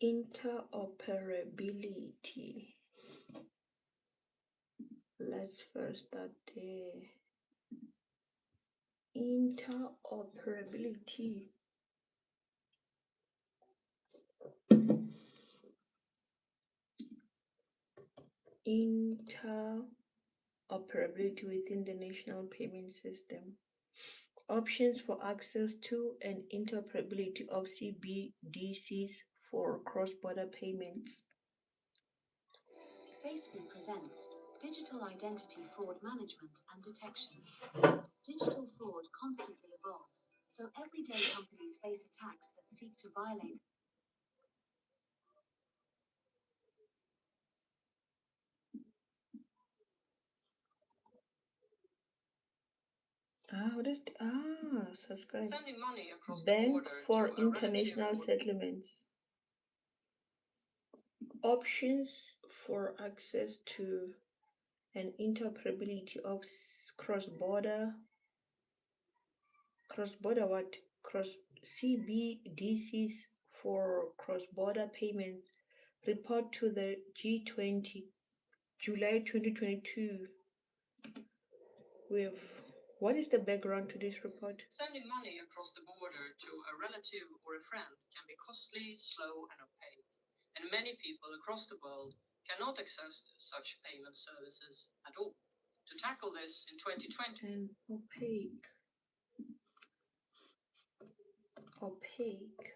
Interoperability. Let's first start there. Interoperability. Interoperability within the national payment system. Options for access to and interoperability of CBDCs for cross-border payments. Facebook presents Digital Identity Fraud Management and Detection. Digital fraud constantly evolves, so everyday companies face attacks that seek to violate. What is subscribe. Sending money across Bank the border for to a international relative. settlements. Options for access to and interoperability of cross-border CBDCs for cross-border payments. Report to the G20, July 2022. With what is the background to this report? Sending money across the border to a relative or a friend can be costly, slow, and opaque, and many people across the world cannot access such payment services at all. To tackle this in 2020, and opaque. Opaque.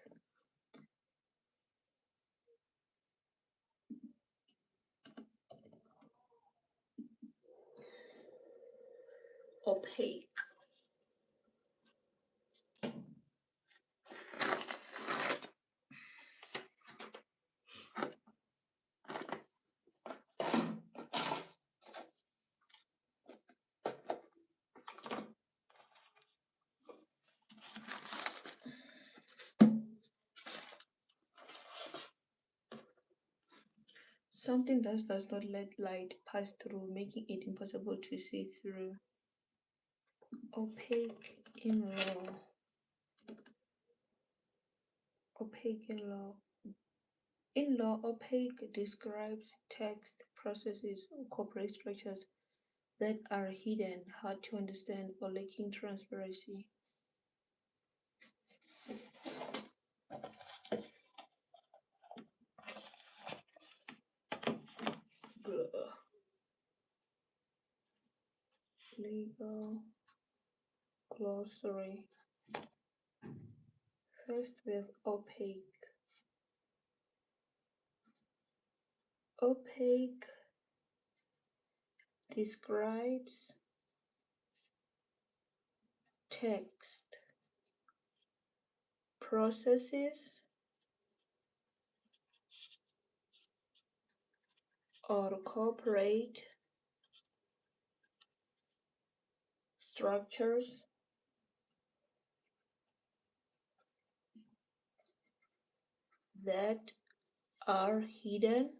Something that does not let light pass through, making it impossible to see through. Opaque in law. Opaque in law. In law, opaque describes text, processes, or corporate structures that are hidden, hard to understand, or lacking transparency. Legal glossary. First, we have opaque. Opaque describes text, processes, or corporate structures that are hidden,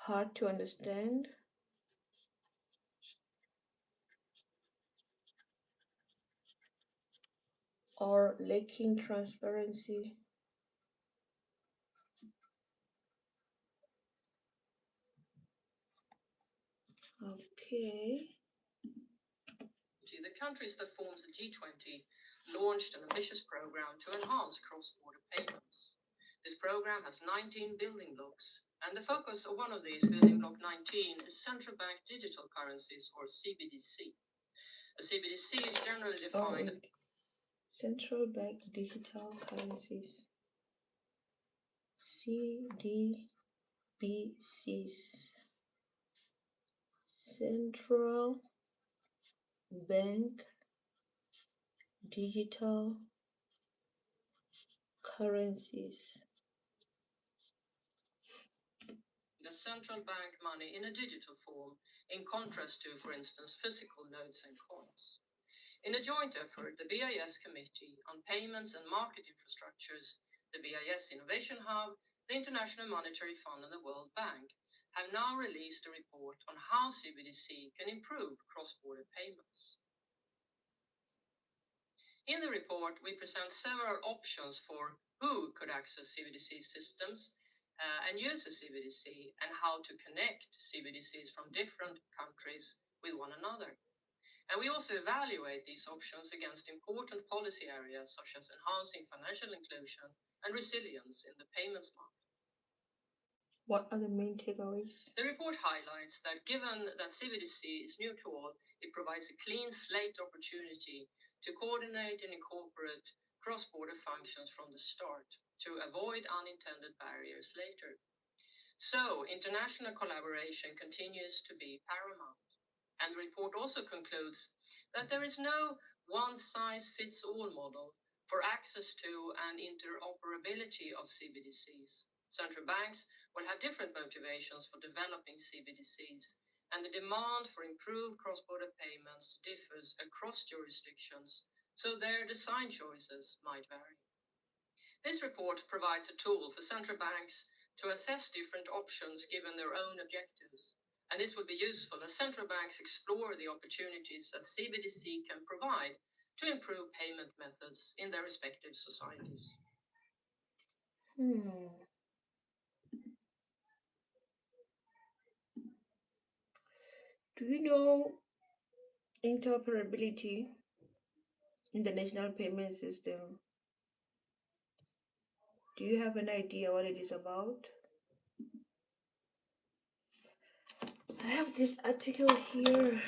hard to understand, or lacking transparency. Okay. The countries that forms the G20 launched an ambitious program to enhance cross-border payments. This program has 19 building blocks, and the focus of one of these, building block 19, is central bank digital currencies, or CBDC. A CBDC is generally defined central bank digital currencies. CDBCs. Central bank digital currencies. The central bank money in a digital form, in contrast to, for instance, physical notes and coins. In a joint effort, the BIS Committee on Payments and Market Infrastructures, the BIS Innovation Hub, the International Monetary Fund, and the World Bank have now released a report on how CBDC can improve cross-border payments. In the report, we present several options for who could access CBDC systems and use a CBDC, and how to connect CBDCs from different countries with one another. And we also evaluate these options against important policy areas such as enhancing financial inclusion and resilience in the payments market. What are the main takeaways? The report highlights that given that CBDC is new to all, it provides a clean slate opportunity to coordinate and incorporate cross-border functions from the start to avoid unintended barriers later. So, international collaboration continues to be paramount. And the report also concludes that there is no one-size-fits-all model for access to and interoperability of CBDCs. Central banks will have different motivations for developing CBDCs, and the demand for improved cross-border payments differs across jurisdictions, so their design choices might vary. This report provides a tool for central banks to assess different options given their own objectives, and this will be useful as central banks explore the opportunities that CBDC can provide to improve payment methods in their respective societies. Hmm. Do you know interoperability in the national payment system? Do you have an idea what it is about? I have this article here.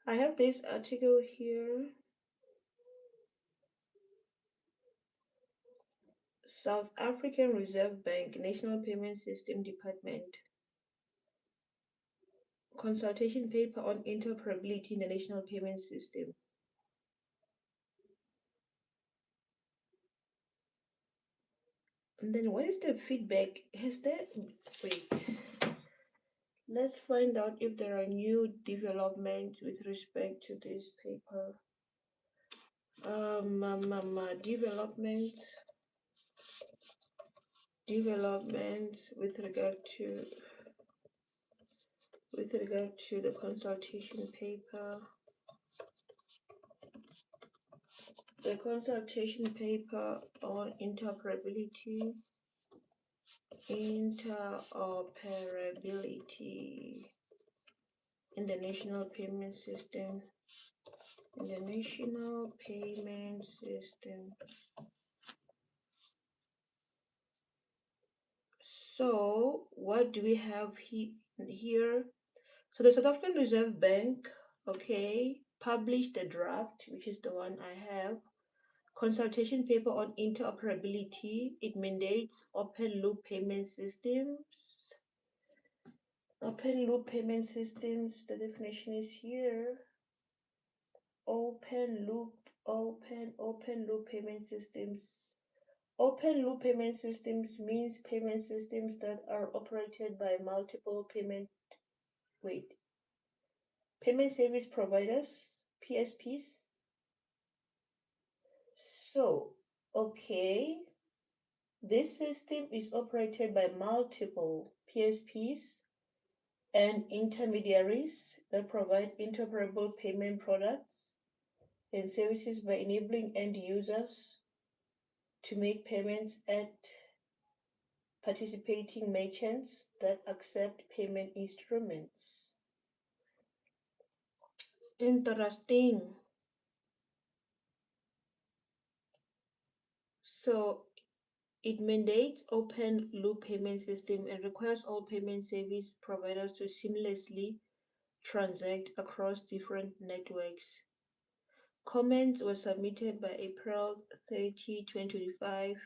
I have this article here. South African Reserve Bank National Payment System Department consultation paper on interoperability in the national payment system. And then what is the feedback? Has there wait. Let's find out if there are new developments with respect to this paper. Developments with regard to the consultation paper. The consultation paper on interoperability in the national payment system. In the national payment system. So, what do we have here? So, the South African Reserve Bank, okay, published the draft, which is the one I have. Consultation paper on interoperability. It mandates open loop payment systems. Open loop payment systems, the definition is here. Open loop payment systems. Open loop payment systems means payment systems that are operated by multiple payment service providers, PSPs. So, okay, this system is operated by multiple PSPs and intermediaries that provide interoperable payment products and services by enabling end users to make payments at participating merchants that accept payment instruments. Interesting. So it mandates open loop payment system and requires all payment service providers to seamlessly transact across different networks. Comments were submitted by April 30, 2025.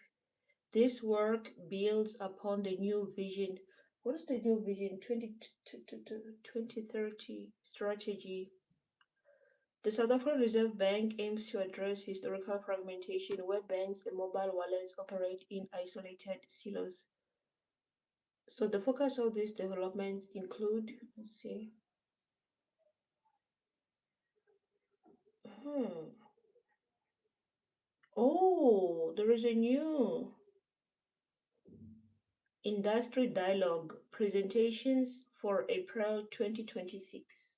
This work builds upon the new vision. What is the new vision? 2030 strategy. The South African Reserve Bank aims to address historical fragmentation where banks and mobile wallets operate in isolated silos. So the focus of these developments include, let's see, hmm, Oh, there is a new industry dialogue presentations for April 2026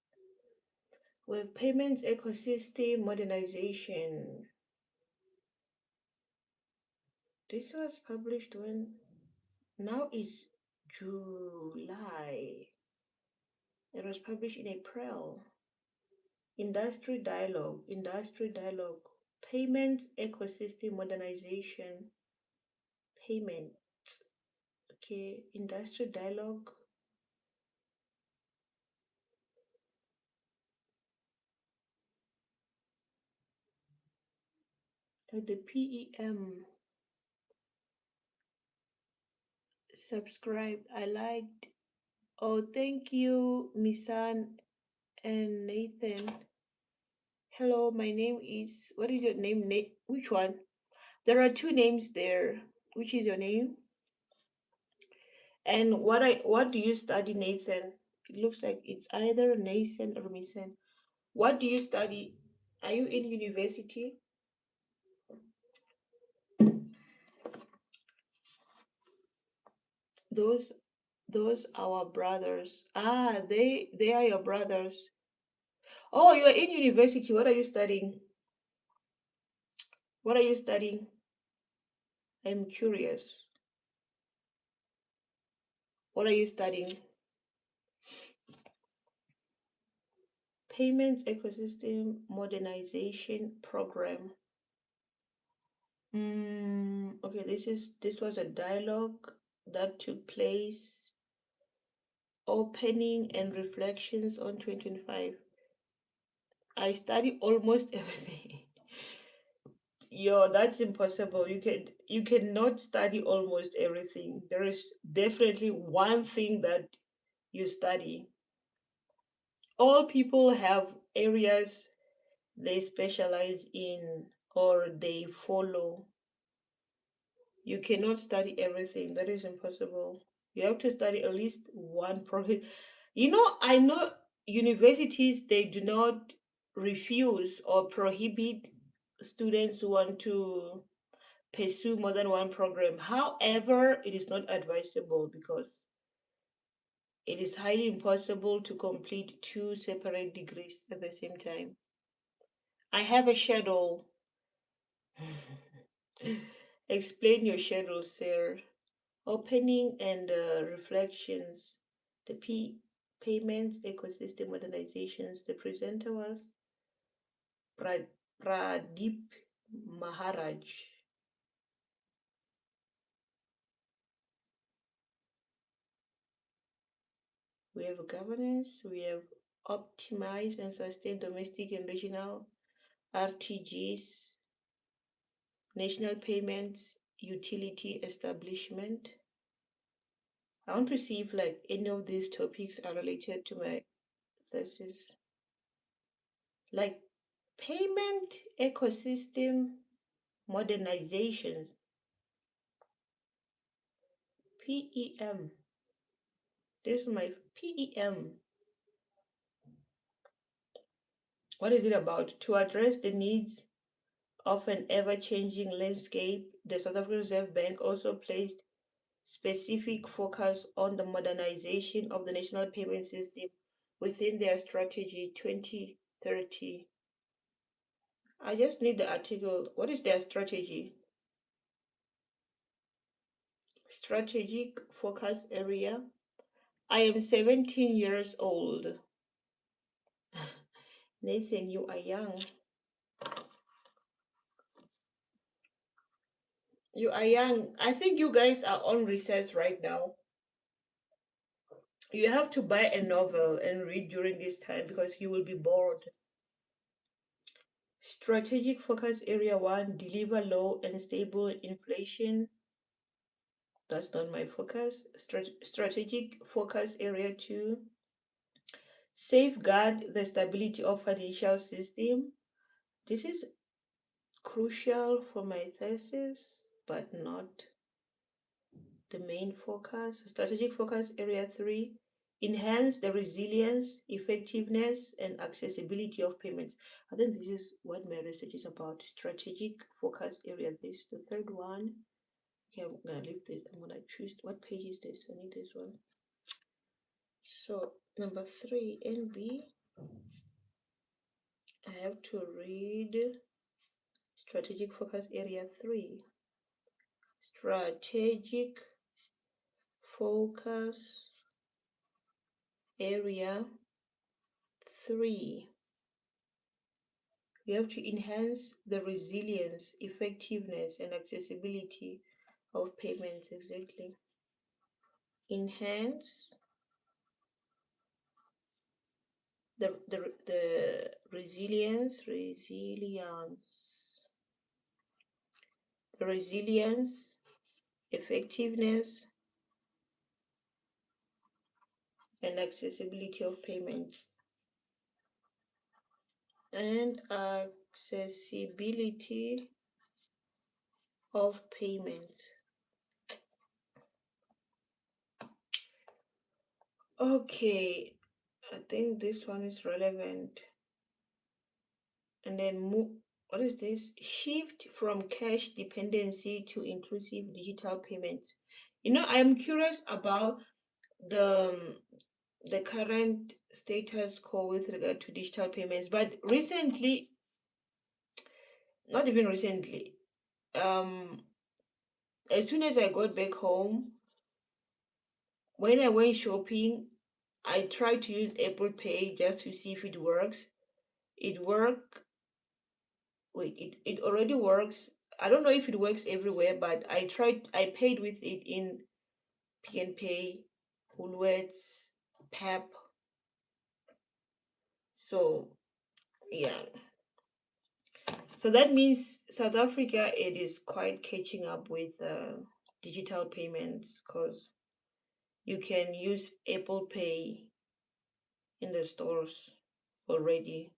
with payments ecosystem modernization. This was published when? Now it's July. It was published in April. Industry dialogue, payments ecosystem modernization, payment. Okay, industry dialogue, like the PEM. Subscribe. I liked. Oh, thank you, Misan and Nathan. Hello, my name is. What is your name? Which one? There are two names there. Which is your name? And what do you study, Nathan? It looks like it's either Nathan or Misan. What do you study? Are you in university? Those those our brothers. Ah, they are your brothers. Oh, you are in university. What are you studying? What are you studying? I'm curious. What are you studying? Payments ecosystem modernization program. Okay, this was a dialogue that took place, opening and reflections on 2025. I study almost everything. Yo, that's impossible. You cannot study almost everything. There is definitely one thing that you study. All people have areas they specialize in or they follow. You cannot study everything. That is impossible. You have to study at least one program. I know universities, they do not refuse or prohibit students who want to pursue more than one program. However, it is not advisable because it is highly impossible to complete two separate degrees at the same time. I have a schedule. Explain your schedule, sir. Opening and reflections. The payments ecosystem modernizations. The presenter was Pradeep Maharaj. We have governance. We have optimize and sustain domestic and regional RTGs, national payments, utility establishment. I want to see if like any of these topics are related to my thesis. Like payment ecosystem modernizations, PEM. This is my PEM. What is it about? To address the needs of an ever changing landscape, the South African Reserve Bank also placed specific focus on the modernization of the national payment system within their strategy 2030. I just need the article. What is their strategy? Strategic focus area. I am 17 years old. Nathan, you are young. You are young. I think you guys are on recess right now. You have to buy a novel and read during this time because you will be bored. Strategic focus area 1, deliver low and stable inflation. That's not my focus. Strategic focus area 2, safeguard the stability of financial system. This is crucial for my thesis, but not the main focus. Strategic focus area 3, enhance the resilience, effectiveness, and accessibility of payments. I think this is what my research is about. Strategic focus area. This the third one. Okay, I'm gonna leave this. I'm gonna choose what page is this? I need this one. So number 3, NB. I have to read strategic focus area 3. Strategic focus area 3. We have to enhance the resilience, effectiveness, and accessibility of payments. Exactly. Enhance the resilience, effectiveness, and accessibility of payments. And accessibility of payments. Okay, I think this one is relevant. And then move. What is this? Shift from cash dependency to inclusive digital payments. I am curious about the current status quo with regard to digital payments, but recently, not even recently, as soon as I got back home, when I went shopping, I tried to use Apple Pay just to see if it works. It worked. Wait, it already works. I don't know if it works everywhere, but I paid with it in Pick and Pay, Woolworths, Pep. So yeah. So that means South Africa, it is quite catching up with digital payments because you can use Apple Pay in the stores already.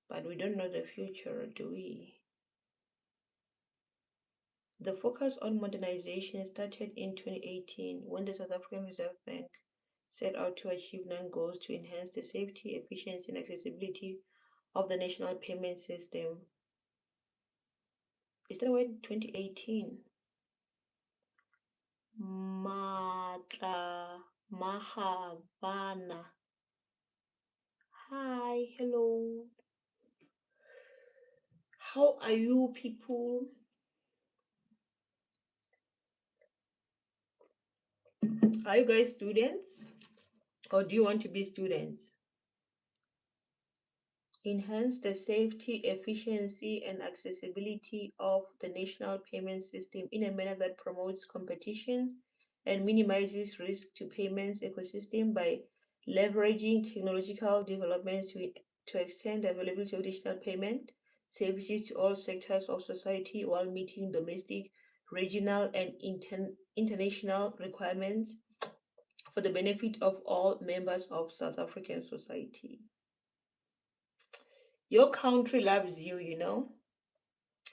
But we don't know the future, do we? The focus on modernization started in 2018 when the South African Reserve Bank set out to achieve nine goals to enhance the safety, efficiency, and accessibility of the national payment system. Is that word 2018? Matla Mahavana. Hi, hello. How are you people? Are you guys students? Or do you want to be students? Enhance the safety, efficiency, and accessibility of the national payment system in a manner that promotes competition and minimizes risk to payments ecosystem by leveraging technological developments to extend the availability of digital payment services to all sectors of society while meeting domestic, regional, and international requirements for the benefit of all members of South African society. Your country loves you, you know.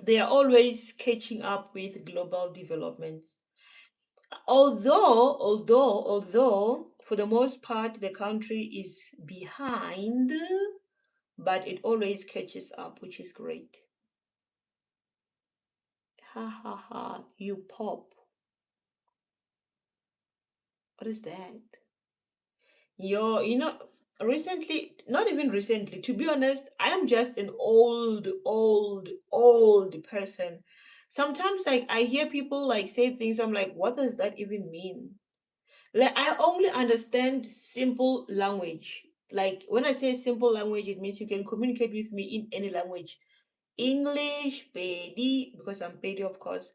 They are always catching up with global developments. Although, for the most part, the country is behind, but it always catches up, which is great. Ha ha ha, you pop. What is that? Recently, not even recently, to be honest, I am just an old person. Sometimes, like, I hear people like say things, I'm like, what does that even mean? Like, I only understand simple language. Like, when I say simple language, it means you can communicate with me in any language. English, Pedi, because I'm Pedi, of course,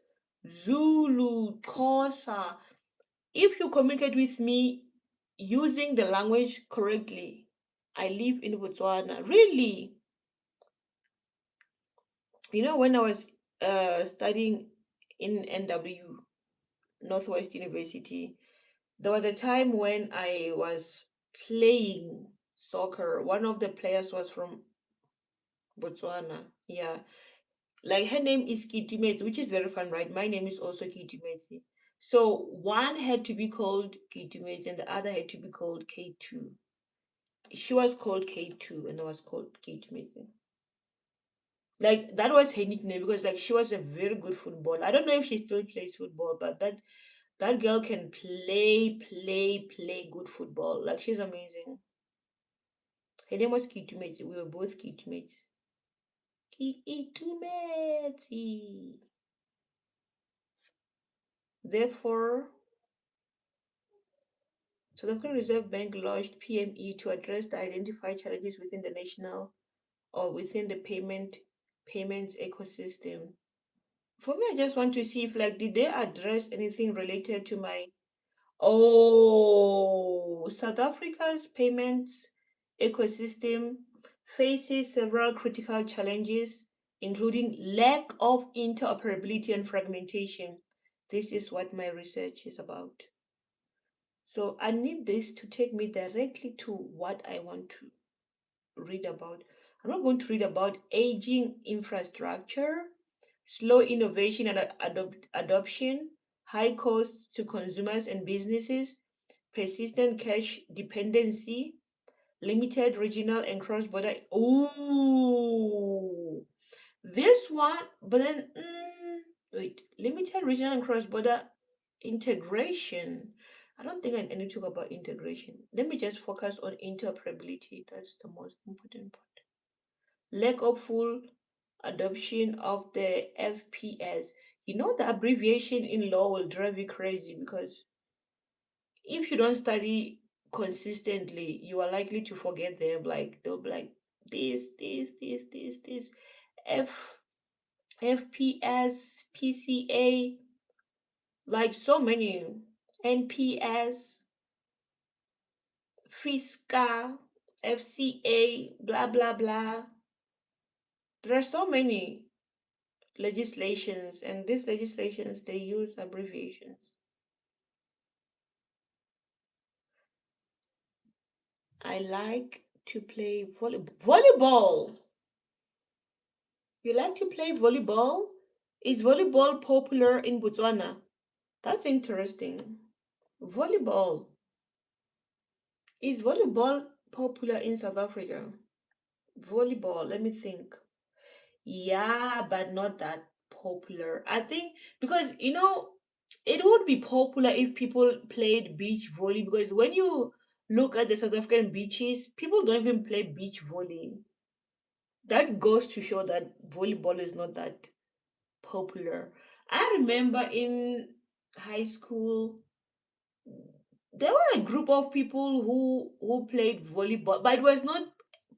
Zulu, Xhosa. If you communicate with me using the language correctly, I live in Botswana. Really? When I was studying in NW, Northwest University, there was a time when I was playing soccer. One of the players was from Botswana. Yeah. Like her name is Keitumetse, which is very fun, right? My name is also Keitumetse. So one had to be called Keitumetse and the other had to be called K2. She was called K2 and I was called Keitumetse. Like that was her nickname because like she was a very good footballer. I don't know if she still plays football, but that girl can play good football. Like she's amazing. Her name was Keitumetse. We were both Keitumetse. Keitumetse. Therefore, South African Reserve Bank launched PME to address the identified challenges within the national or within the payments ecosystem. For me, I just want to see if like did they address anything related to my South Africa's payments ecosystem faces several critical challenges, including lack of interoperability and fragmentation. This is what my research is about. So I need this to take me directly to what I want to read about. I'm not going to read about aging infrastructure, slow innovation and adoption, high costs to consumers and businesses, persistent cash dependency, limited regional and cross border. Oh, this one, but then, wait, limited regional and cross border integration. I don't think I need to talk about integration. Let me just focus on interoperability. That's the most important part. Lack of full adoption of the FPS. You know, the abbreviation in law will drive you crazy because if you don't study consistently, you are likely to forget them. Like they'll be like this, F FPS, PCA, like so many NPS, FISCA, FCA, blah blah blah. There are so many legislations, and these legislations they use abbreviations. I like to play volleyball. You like to play volleyball? Is volleyball popular in Botswana? That's interesting. Volleyball. Is volleyball popular in South Africa? Volleyball, let me think. Yeah, but not that popular. I think because it would be popular if people played beach volley because when you look at the South African beaches, people don't even play beach volley. That goes to show that volleyball is not that popular. I remember in high school there were a group of people who played volleyball, but it was not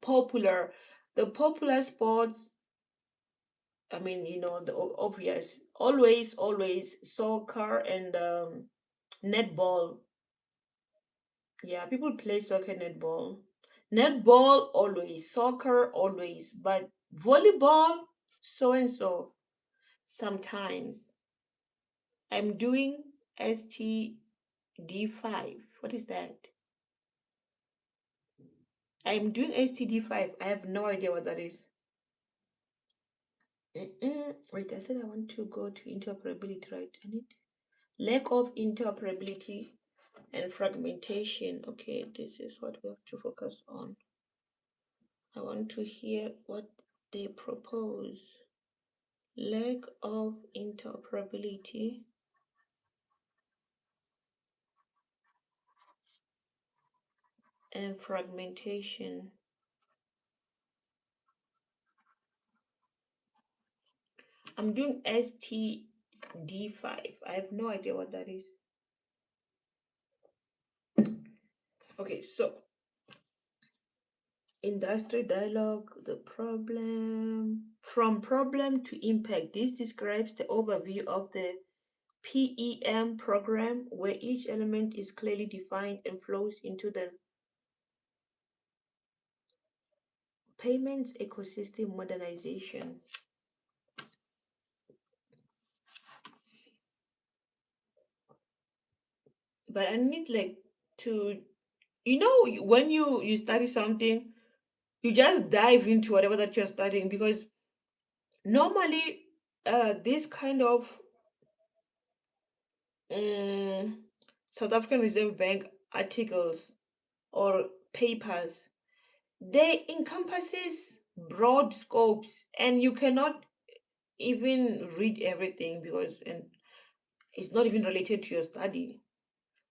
popular. The popular sports, I mean, the obvious, always soccer and netball. Yeah, people play soccer, netball always, soccer always, but volleyball so and so sometimes. I'm doing STD5. What is that? I'm doing STD5. I have no idea what that is. Wait, I said I want to go to interoperability, right? I need lack of interoperability and fragmentation. Okay, this is what we have to focus on. I want to hear what they propose. Lack of interoperability and fragmentation. I'm doing STD5. I have no idea what that is. Okay, so industry dialogue, the problem from problem to impact. This describes the overview of the PEM program where each element is clearly defined and flows into the payments ecosystem modernization. But I need like to when you study something, you just dive into whatever that you're studying because normally this kind of mm, South African Reserve Bank articles or papers, they encompasses broad scopes, and you cannot even read everything because and it's not even related to your study.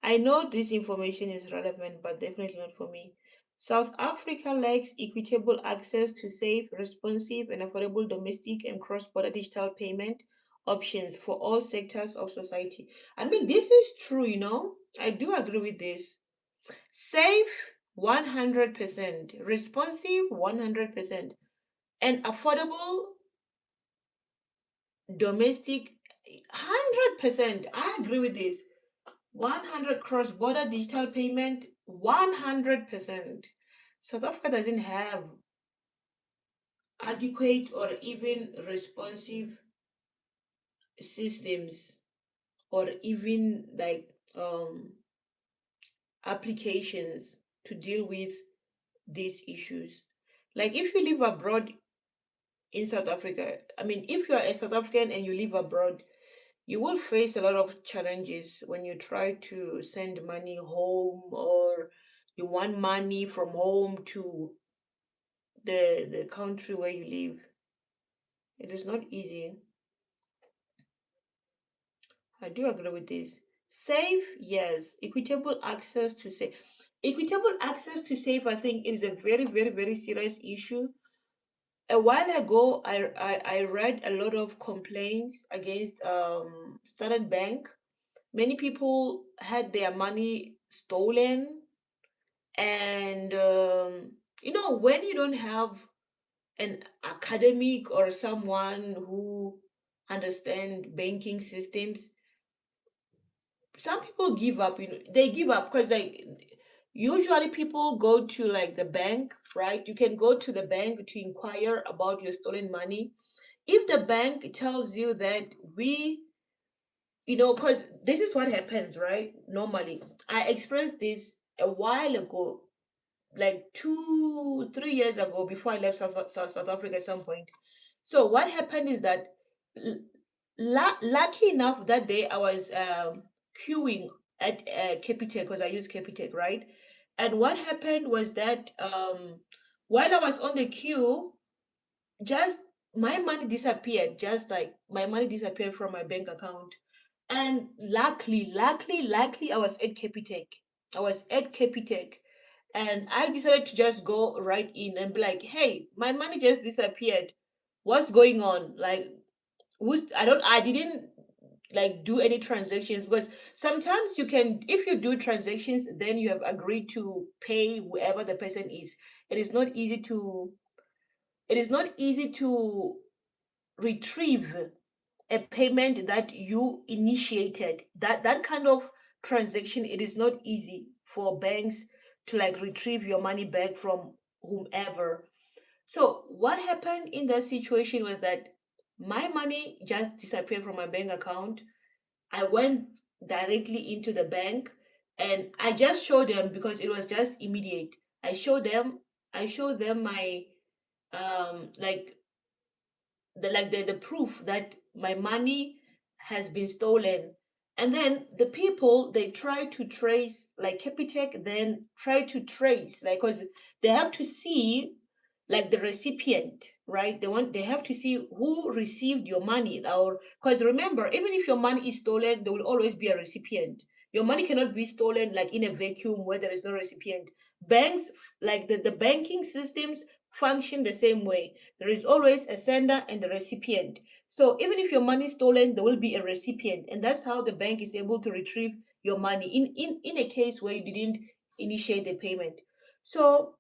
I know this information is relevant, but definitely not for me. South Africa lacks equitable access to safe, responsive, and affordable domestic and cross border digital payment options for all sectors of society. I mean, this is true, you know. I do agree with this. Safe, 100%, responsive, 100%, and affordable domestic, 100%. I agree with this. 100 cross border digital payment, 100%. South Africa doesn't have adequate or even responsive systems or even like applications to deal with these issues. Like if you live abroad in South Africa, I mean, if you are a South African and you live abroad, you will face a lot of challenges when you try to send money home, or you want money from home to the country where you live. It is not easy. I do agree with this. Safe, yes. Equitable access to safe. Equitable access to safe, I think, is a very, very, very serious issue. A while ago, I read a lot of complaints against Standard Bank. Many people had their money stolen, and when you don't have an academic or someone who understand banking systems, some people give up. They give up because like usually people go to like the bank, right? You can go to the bank to inquire about your stolen money. If the bank tells you that because this is what happens, right? Normally, I experienced this a while ago, like 2 3 years ago, before I left South Africa at some point. So what happened is that, l- lucky enough, that day I was queuing at Capitec, because I use Capitec, right? And what happened was that, while I was on the queue, just my money disappeared. Just like my money disappeared from my bank account. And luckily, I was at Capitec. I was at Capitec. And I decided to just go right in and be like, hey, my money just disappeared. What's going on? Like, I didn't like do any transactions, because sometimes you can, if you do transactions, then you have agreed to pay whoever the person is. It is not easy to, it is not easy to retrieve a payment that you initiated. That kind of transaction, it is not easy for banks to like retrieve your money back from whomever. So what happened in that situation was that my money just disappeared from my bank account. I went directly into the bank, and I just showed them, because it was just immediate. I showed them my like the proof that my money has been stolen. And then the people, they try to trace, like Capitec then try to trace, like, because they have to see like the recipient, right? They have to see who received your money. Or, because remember, even if your money is stolen, there will always be a recipient. Your money cannot be stolen like in a vacuum where there is no recipient. Banks, like the banking systems, function the same way. There is always a sender and a recipient. So even if your money is stolen, there will be a recipient, and that's how the bank is able to retrieve your money in a case where you didn't initiate the payment. So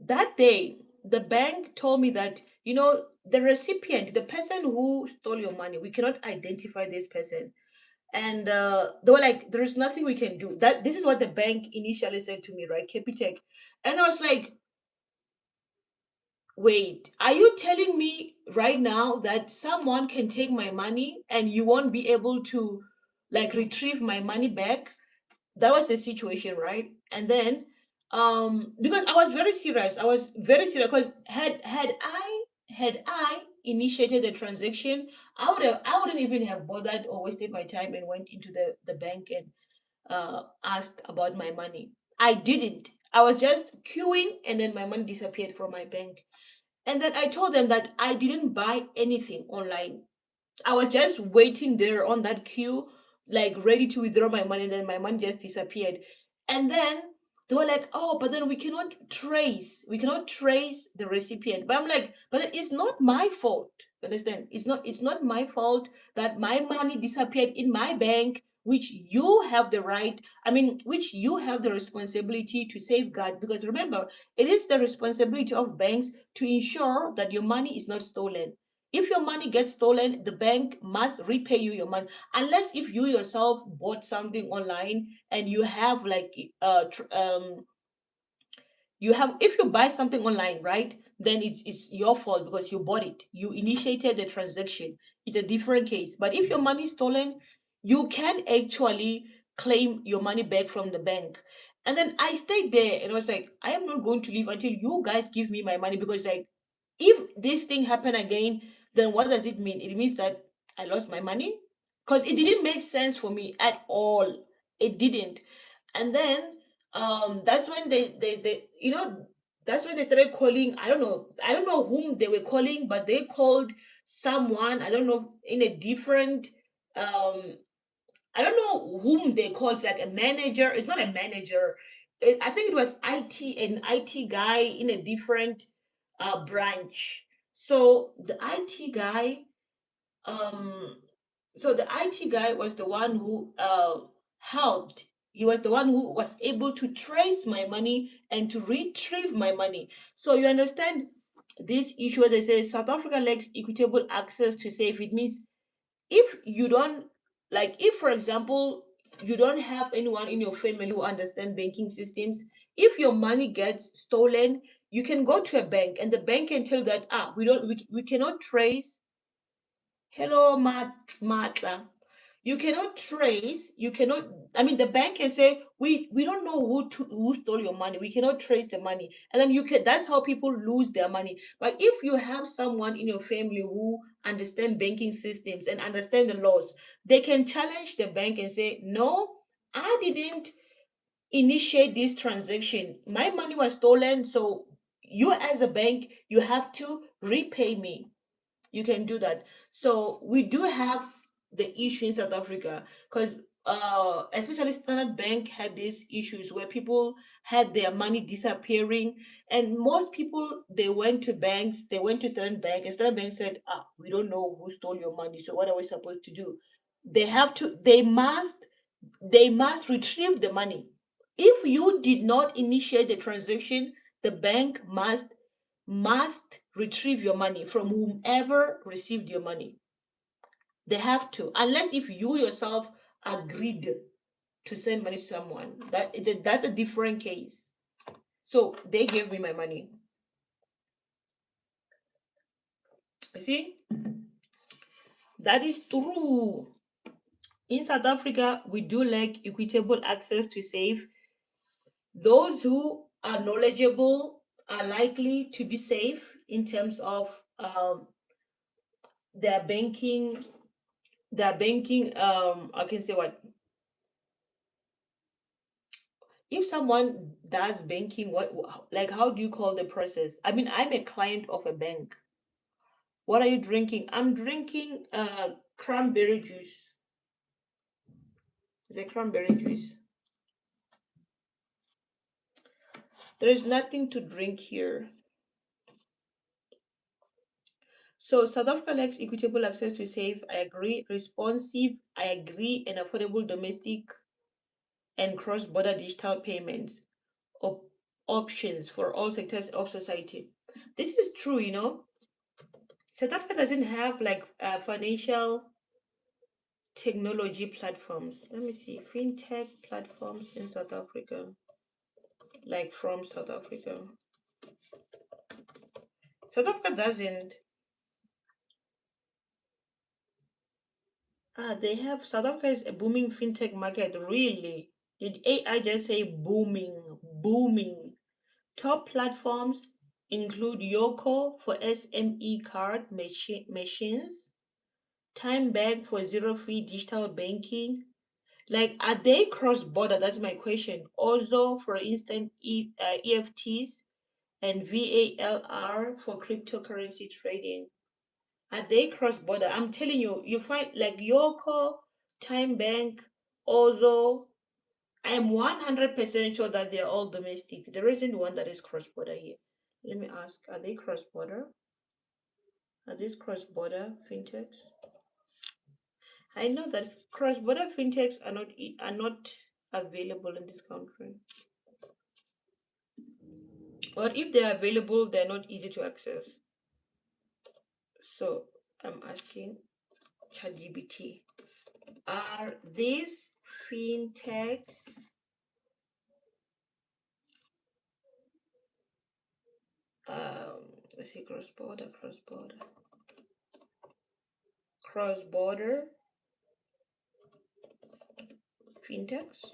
that day, the bank told me that, the recipient, the person who stole your money, we cannot identify this person. And they were like, there is nothing we can do. That This is what the bank initially said to me, right? Capitec. And I was like, wait, are you telling me right now that someone can take my money and you won't be able to like retrieve my money back? That was the situation, right? And then, because I was very serious, because had I initiated the transaction, I wouldn't even have bothered or wasted my time and went into the bank and asked about my money. I didn't. I was just queuing and then my money disappeared from my bank. And then I told them that I didn't buy anything online. I was just waiting there on that queue, like ready to withdraw my money, and then my money just disappeared. And then they were like, "Oh, but then we cannot trace the recipient." But I'm like, "But it's not my fault." Understand? It's not my fault that my money disappeared in my bank, which you have the right, I mean, which you have the responsibility to safeguard. Because remember, it is the responsibility of banks to ensure that your money is not stolen. If your money gets stolen, the bank must repay you your money. Unless if you yourself bought something online and you have like you have if you buy something online, right, then it's your fault because you bought it, you initiated the transaction. It's a different case. But if your money is stolen, you can actually claim your money back from the bank. And then I stayed there and I was like, I am not going to leave until you guys give me my money. Because like, if this thing happen again, then what does it mean? It means that I lost my money, because it didn't make sense for me at all. It didn't. And then that's when that's when they started calling. I don't know whom they were calling, but they called someone, I don't know, in a different um I don't know whom they called. It's like a manager. It's not a manager. I think it was an IT guy in a different branch. So the IT guy, um, the IT guy was the one who helped. He was the one who was able to trace my money and to retrieve my money. So you understand this issue where they say South Africa lacks equitable access to safe. It means if you don't, like, if for example you don't have anyone in your family who understand banking systems, if your money gets stolen, you can go to a bank and the bank can tell that, we cannot trace. Hello, Matla. You cannot, I mean, the bank can say, we don't know who stole your money. We cannot trace the money. And then that's how people lose their money. But if you have someone in your family who understand banking systems and understand the laws, they can challenge the bank and say, no, I didn't initiate this transaction. My money was stolen, so you as a bank, you have to repay me. You can do that. So we do have the issue in South Africa, because especially Standard Bank had these issues where people had their money disappearing, and most people, they went to Standard Bank, and Standard Bank said, we don't know who stole your money, so what are we supposed to do? They must retrieve the money. If you did not initiate the transaction, the bank must retrieve your money from whomever received your money. They have to, unless if you yourself agreed to send money to someone. That's a different case. So they gave me my money. You see, that is true. In South Africa, we do lack equitable access to safe. Those who are knowledgeable are likely to be safe in terms of their banking. I can say what, if someone does banking, like, how do you call the process? I mean, I'm a client of a bank. What are you drinking? I'm drinking cranberry juice. It's a cranberry juice. There is nothing to drink here. So South Africa lacks equitable access to safe, I agree, responsive, I agree, and affordable domestic and cross-border digital payments op- options for all sectors of society. This is true, South Africa doesn't have like financial technology platforms. Let me see, fintech platforms in South Africa, like from South Africa. South Africa doesn't. They have, South Africa is a booming fintech market. Really? Did AI just say booming? Booming. Top platforms. include Yoko for SME card machines, Time Bank for zero-fee digital banking. Like, are they cross-border? That's my question. Also, for instance, EFTs and VALR for cryptocurrency trading. Are they cross-border? I'm telling you, you find like Yoko, Time Bank, also. I'm 100% sure that they're all domestic. There isn't one that is cross-border here. Let me ask, are they cross-border? Are these cross-border fintechs? I know that cross-border fintechs are not available in this country. Or if they're available, they're not easy to access. So I'm asking ChatGPT, are these fintechs let's say cross-border fintechs?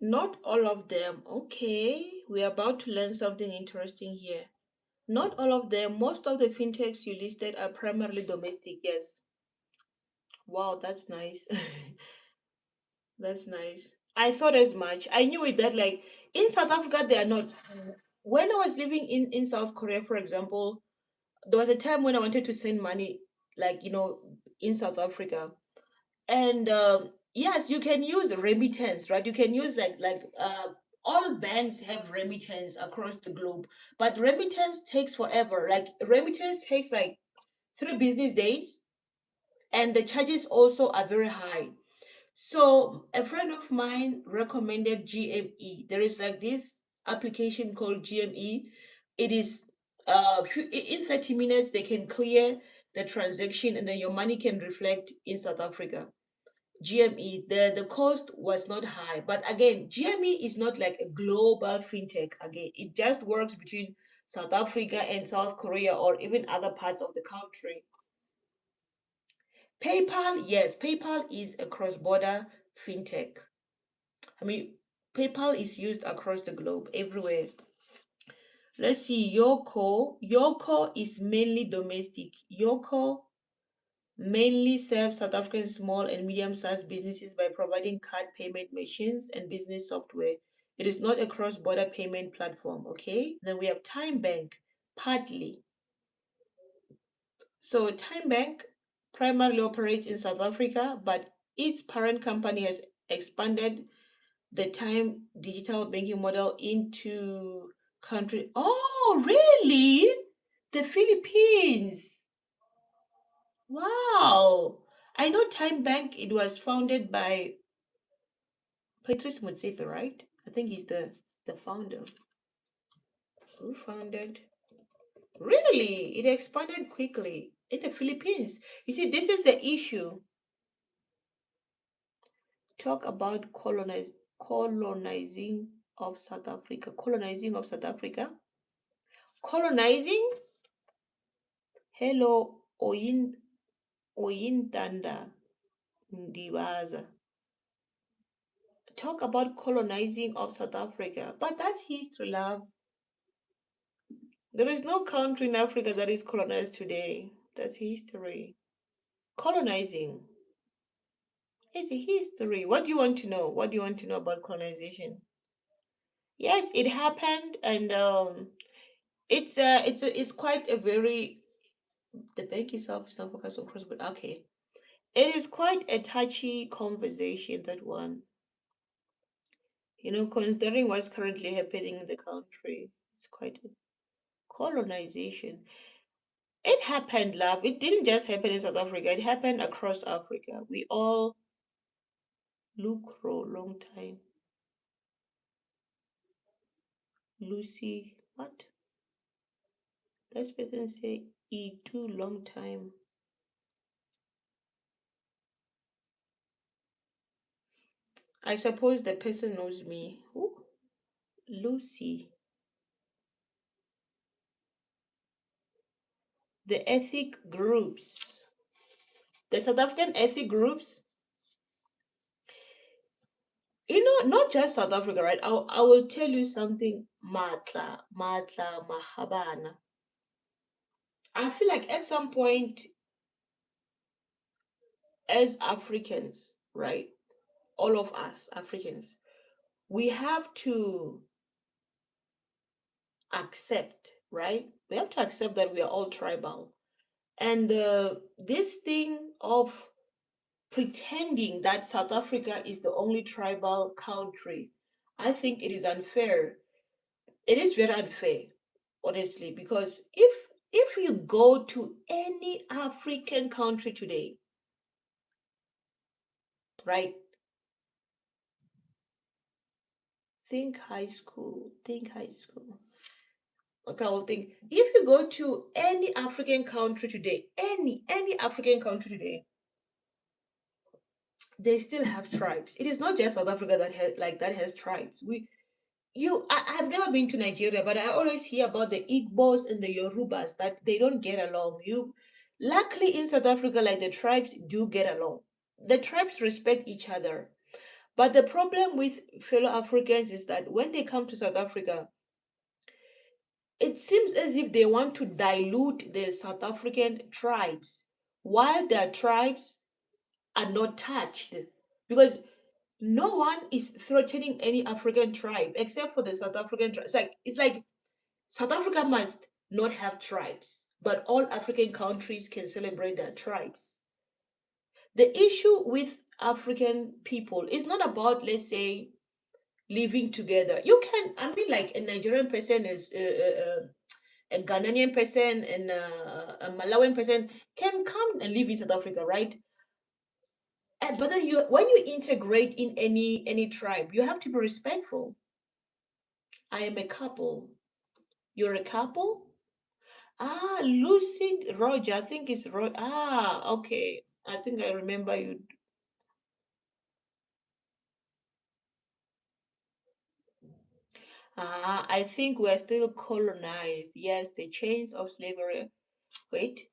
Not all of them. Okay, we're about to learn something interesting here. Not all of them. Most of the fintechs you listed are primarily domestic. Yes. Wow, that's nice. That's nice. I thought as much. I knew it that like in South Africa they are not. When I was living in South Korea, for example, there was a time when I wanted to send money, like in South Africa, and yes, you can use remittance, right? You can use all banks have remittance across the globe, but remittance takes forever. Like remittance takes like 3 business days, and the charges also are very high. So a friend of mine recommended GME. There is like this application called GME. It is in 30 minutes they can clear the transaction and then your money can reflect in South Africa. GME, the cost was not high, but again, GME is not like a global fintech. Again, it just works between South Africa and South Korea or even other parts of the country. PayPal, yes, PayPal is a cross-border fintech. I mean, PayPal is used across the globe, everywhere. Let's see, Yoko. Yoko is mainly domestic. Yoko mainly serves South African small and medium-sized businesses by providing card payment machines and business software. It is not a cross-border payment platform, okay? Then we have Time Bank, partly. So Time Bank primarily operates in South Africa, but its parent company has expanded the time digital banking model into country. Oh, really? The Philippines. Wow. I know Time Bank, it was founded by Patrice Motsepe, right? I think he's the founder. Who founded? Really? It expanded quickly in the Philippines. You see, this is the issue. Talk about colonizing of South Africa. Colonizing of South Africa. Colonizing? Hello, Oyintanda Ndibaza. Talk about colonizing of South Africa. But that's history, love. There is no country in Africa that is colonized today. That's history. Colonizing. It's a history. What do you want to know? What do you want to know about colonization? Yes, it happened, and it's quite a very the bank itself is not focused on cross, but okay, it is quite a touchy conversation, that one. Considering what's currently happening in the country, it's quite a colonization. It happened, love. It didn't just happen in South Africa, it happened across Africa. We all look for a long time. Lucy, what? That person say E too long time. I suppose the person knows me. Who? Lucy. The ethnic groups. The South African ethnic groups. not just South Africa, right? I will tell you something, Matla, Mahabana. I feel like at some point, as Africans, right? All of us Africans, we have to accept, right? We have to accept that we are all tribal. And this thing of pretending that South Africa is the only tribal country, I think it is unfair. It is very unfair, honestly, because if you go to any African country today, right? Think high school. Okay, I will think. If you go to any African country today, any African country today, they still have tribes. It is not just South Africa that has tribes. I've never been to Nigeria, but I always hear about the Igbos and the Yorubas that they don't get along. Luckily in South Africa, like the tribes do get along. The tribes respect each other. But the problem with fellow Africans is that when they come to South Africa, it seems as if they want to dilute the South African tribes while their tribes are not touched. Because no one is threatening any African tribe except for the South African tribe. It's like South Africa must not have tribes, but all African countries can celebrate their tribes. The issue with African people is not about, let's say, living together. You can, I mean, like a Nigerian person is a Ghanaian person and a Malawian person can come and live in South Africa, right? But then when you integrate in any tribe, you have to be respectful. I am a couple. You're a couple? Ah, Lucy Roger. I think it's Roger. Ah, okay. I think I remember you. Ah, I think we're still colonized. Yes, the chains of slavery. Wait,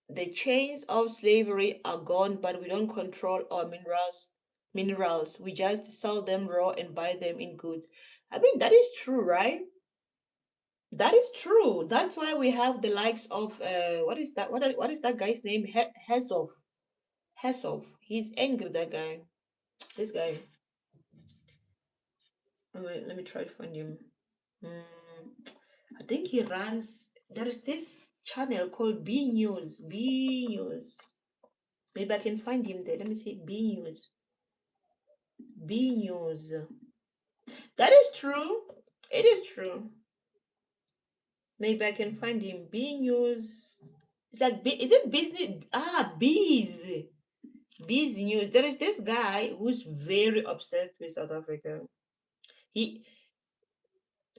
the chains of slavery are gone, but we don't control our minerals. Minerals. We just sell them raw and buy them in goods. I mean, that is true, right? That is true. That's why we have the likes of what is that? What is that guy's name? Hezov. Hezov. He's angry. That guy. This guy. Let me try to find him. I think he runs. There is this channel called B News. B News. Maybe I can find him there. Let me see. B News. B News. That is true. It is true. Maybe I can find him. B News. It's like is it business? Ah, bees. Bees News. There is this guy who's very obsessed with South Africa. He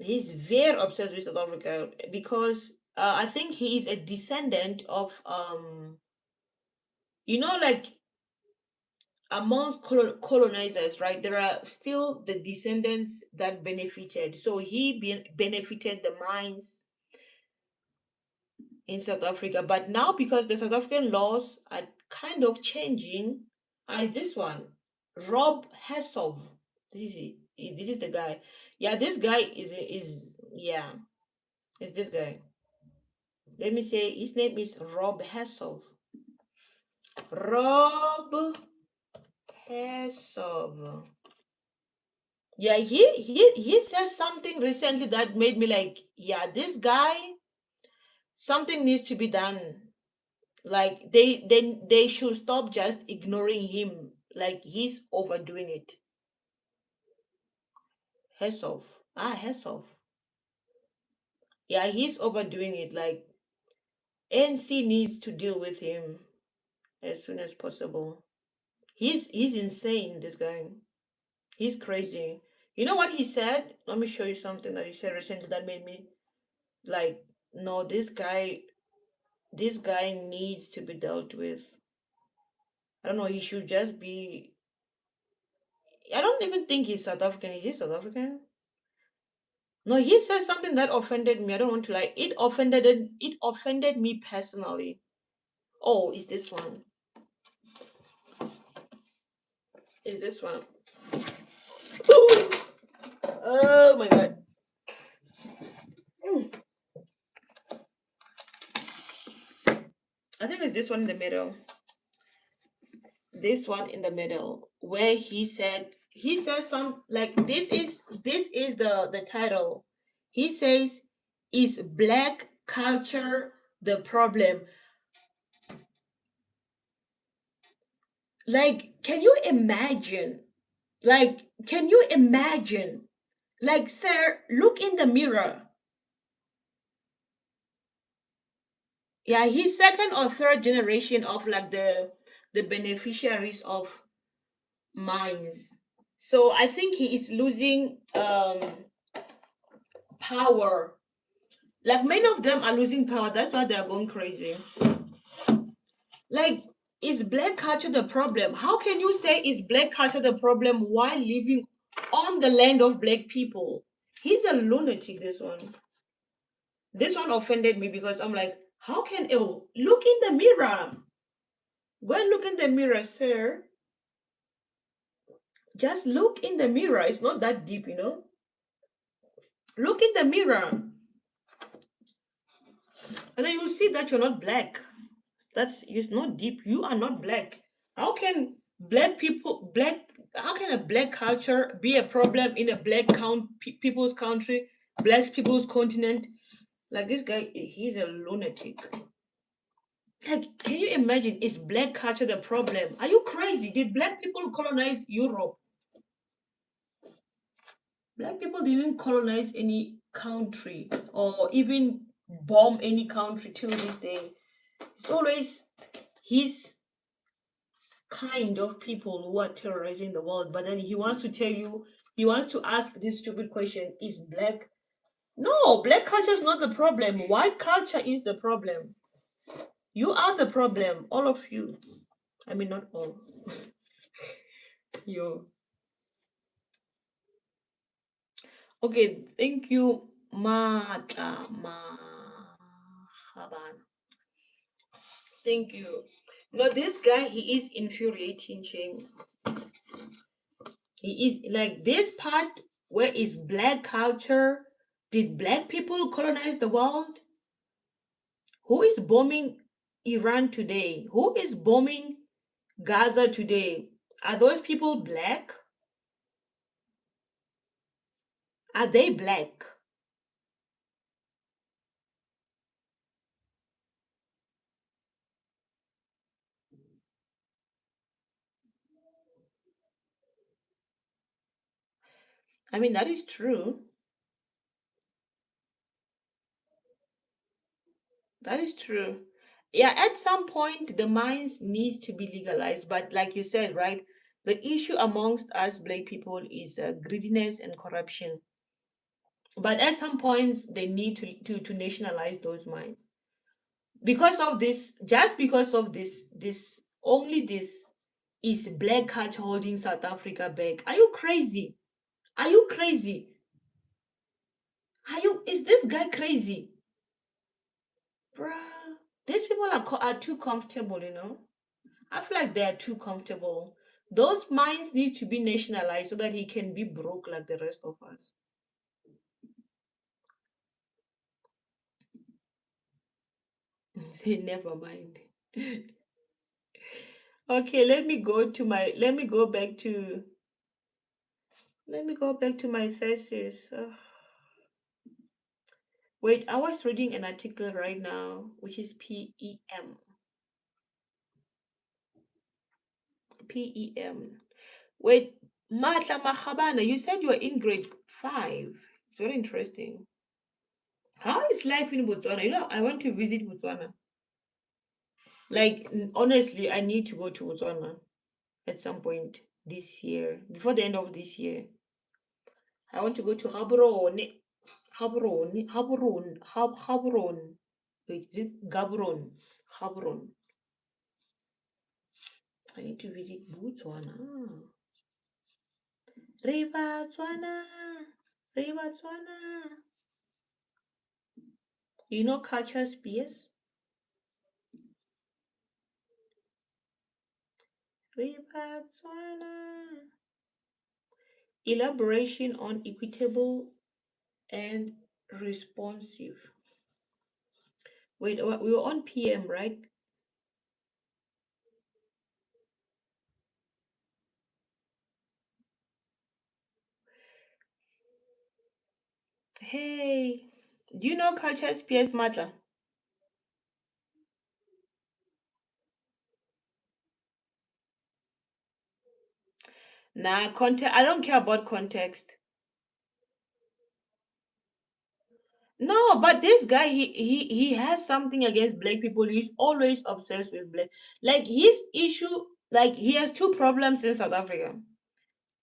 he's very obsessed with South Africa because I think he is a descendant of like amongst colonizers, right? There are still the descendants that benefited. So he benefited the mines in South Africa, but now because the South African laws are kind of changing, is this one Rob Hessov? This is it. This is the guy. Yeah, this guy is yeah, is this guy. Let me say his name is Rob Hessov. Rob Hessov. Yeah, he said something recently that made me like, yeah, this guy, something needs to be done. Like they should stop just ignoring him. Like he's overdoing it. Hessov. Ah, Hessov. Yeah, he's overdoing it. Like ANC needs to deal with him as soon as possible. He's insane, this guy. He's crazy. You know what he said? Let me show you something that he said recently that made me like, no, this guy needs to be dealt with. I don't know, he should just be. I don't even think he's South African. Is he South African? No, he said something that offended me. I don't want to lie. It offended me personally. Oh, is this one? Is this one? Oh my god. Mm. I think it's this one in the middle. This one in the middle, where he says some like this is the title. He says, "Is black culture the problem?" Like, can you imagine? Like, can you imagine? Like, sir, look in the mirror. Yeah, he's second or third generation of like the beneficiaries of mines. So I think he is losing power. Like, many of them are losing power. That's why they are going crazy. Like, is black culture the problem? How can you say is black culture the problem while living on the land of black people? He's a lunatic, this one. This one offended me because I'm like, how can, oh, look in the mirror. Go and look in the mirror, sir. Just look in the mirror. It's not that deep, you know? Look in the mirror. And then you'll see that you're not black. That's it's not deep. You are not black. How can black people black how can a black culture be a problem in a black people's country, black people's continent? Like, this guy, he's a lunatic. Like, can you imagine? Is black culture the problem? Are you crazy? Did black people colonize Europe? Black people didn't colonize any country or even bomb any country till this day. It's always his kind of people who are terrorizing the world. But then he wants to tell you, he wants to ask this stupid question: is black? No, black culture is not the problem. White culture is the problem. You are the problem, all of you. I mean, not all. You. Okay, thank you, Mata Mahaban. Thank you. No, this guy, he is infuriating, Shame. He is like this part where is black culture. Did black people colonize the world? Who is bombing Iran today? Who is bombing Gaza today? Are those people black? Are they black? I mean, that is true. That is true. Yeah, at some point the mines needs to be legalized, but like you said, right? The issue amongst us black people is greediness and corruption. But at some points they need to nationalize those mines. Because of this, just because of this, only this is black culture holding South Africa back. Are you crazy? Are you crazy? Is this guy crazy? Bruh, these people are too comfortable, you know. I feel like they are too comfortable. Those mines need to be nationalized so that he can be broke like the rest of us. Say never mind. Okay, let me go back to my thesis. Wait, I was reading an article right now, which is PEM. PEM. Wait, Matla Mahabana, you said you were in grade 5. It's very interesting. How is life in Botswana? You know, I want to visit Botswana. Like, honestly, I need to go to Botswana at some point this year, before the end of this year. I want to go to Gaborone. Gaborone. Wait, is it Gaborone? Gaborone. I need to visit Botswana. Ribatswana. Ribatswana. You know culture spears? Ribatswana. Elaboration on equitable and responsive. Wait, we were on PM, right? Hey, do you know culture's PS matter? Nah, context. I don't care about context. No, but this guy, he has something against black people. He's always obsessed with black. Like his issue, like he has two problems in South Africa: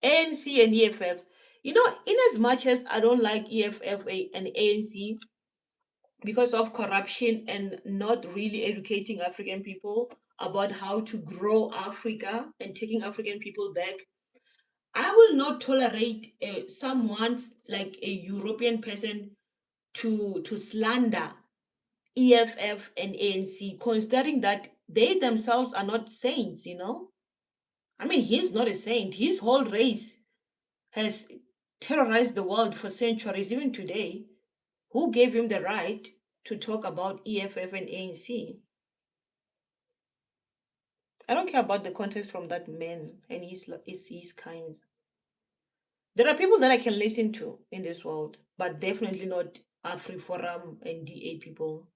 ANC and EFF. You know, in as much as I don't like EFF and ANC because of corruption and not really educating African people about how to grow Africa and taking African people back, I will not tolerate someone like a European person to slander EFF and ANC, considering that they themselves are not saints, you know? I mean, he's not a saint. His whole race has terrorized the world for centuries, even today. Who gave him the right to talk about EFF and ANC? I don't care about the context from that man and his kinds. There are people that I can listen to in this world, but definitely not AfriForum and DA people.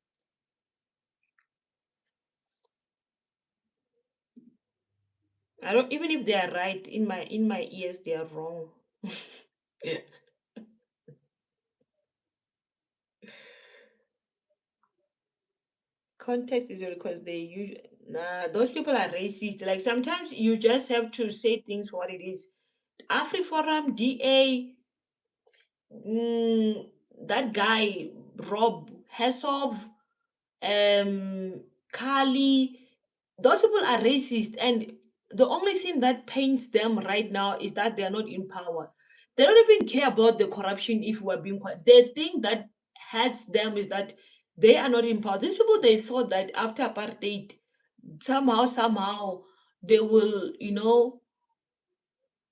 I don't, even if they are right in my ears, they are wrong. Yeah. Context is because they usually nah, those people are racist. Like sometimes you just have to say things for what it is. AfriForum, DA, mm, that guy Rob Hesov, um, Kali, those people are racist, and the only thing that pains them right now is that they are not in power. They don't even care about the corruption. If we're being quiet, the thing that hurts them is that they are not in power. These people, they thought that after apartheid, somehow they will,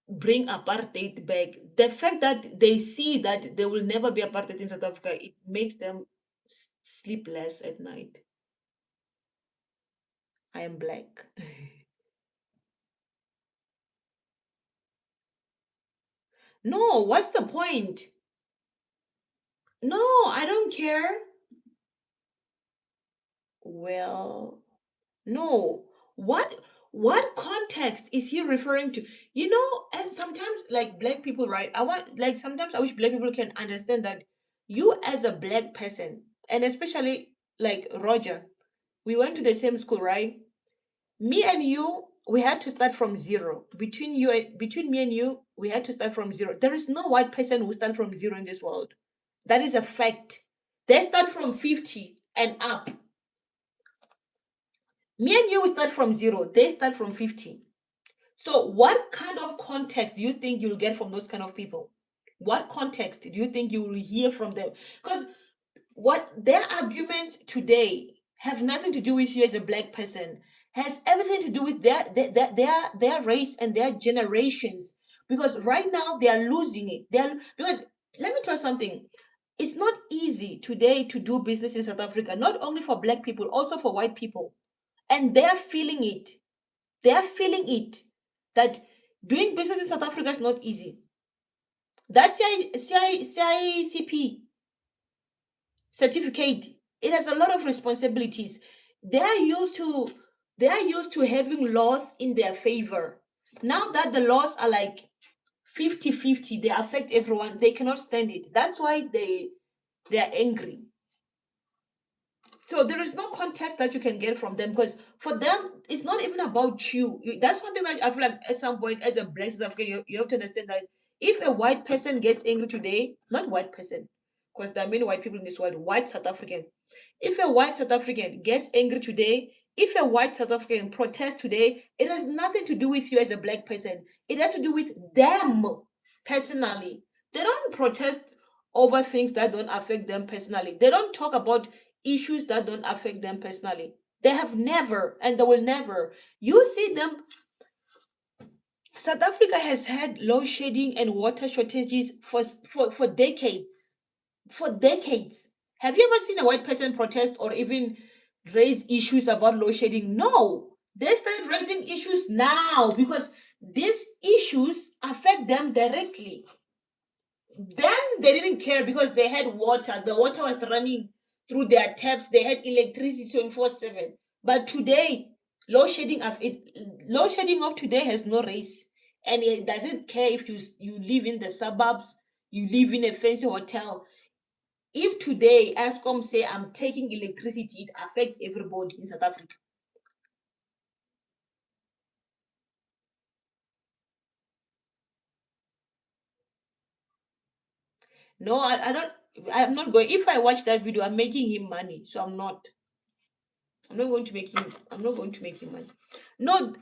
bring apartheid back. The fact that they see that there will never be apartheid in South Africa, it makes them sleep less at night. I am black. No, what's the point? No, I don't care. Well, no. What context is he referring to? You know, as sometimes like black people, right? I want like sometimes I wish black people can understand that you as a black person, and especially like Roger, we went to the same school, right? Me and you, we had to start from zero. Between me and you, we had to start from zero. There is no white person who start from zero in this world. That is a fact. They start from 50 and up. Me and you will start from zero. They start from 50. So, what kind of context do you think you'll get from those kind of people? What context do you think you will hear from them? Because what their arguments today have nothing to do with you as a black person, has everything to do with their race and their generations. Because right now they are losing it. Because let me tell you something. It's not easy today to do business in South Africa, not only for black people, also for white people. And they're feeling it. They're feeling it. That doing business in South Africa is not easy. That CICP certificate, it has a lot of responsibilities. They are used to having laws in their favor. Now that the laws are like 50-50, they affect everyone, they cannot stand it. That's why they are angry. So there is no context that you can get from them, because for them it's not even about you. That's one thing that I feel like at some point as a black South African, you have to understand that if a white person gets angry today, not white person, because there are many white people in this world, white South African. If a white South African gets angry today, if a white South African protests today, it has nothing to do with you as a black person. It has to do with them personally. They don't protest over things that don't affect them personally. They don't talk about issues that don't affect them personally. They have never and they will never. You see them South Africa has had load shedding and water shortages for decades. For decades. Have you ever seen a white person protest or even raise issues about load shedding? No. They started raising issues now because these issues affect them directly. Then they didn't care because they had water. The water was running through their taps. They had electricity 24/7. But today, load shedding of today has no race, and it doesn't care if you live in the suburbs, you live in a fancy hotel. If today Eskom say I'm taking electricity, it affects everybody in South Africa. No, I don't. I'm not going. If I watch that video, I'm making him money. So I'm not. I'm not going to make him. I'm not going to make him money. No,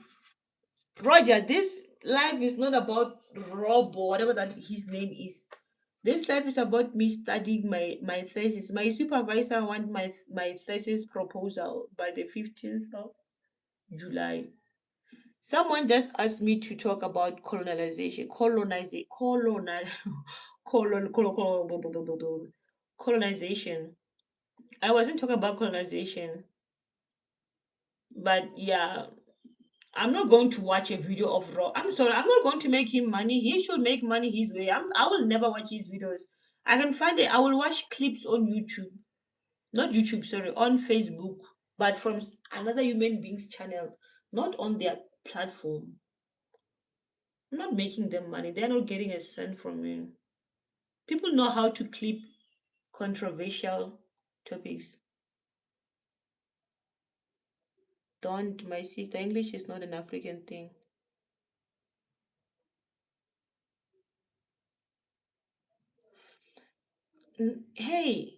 Roger. This life is not about Rob or whatever that his name is. This life is about me studying my thesis. My supervisor want my thesis proposal by the 15th of July. Someone just asked me to talk about colonization. I wasn't talking about colonization, but yeah, I'm not going to watch a video of Raw. I'm sorry, I'm not going to make him money. He should make money his way. I will never watch his videos. I can find it. I will watch clips on YouTube, not YouTube, sorry, on Facebook, but from another human being's channel, not on their platform. I'm not making them money. They're not getting a cent from me. People know how to clip controversial topics. Don't, my sister, English is not an African thing. Hey,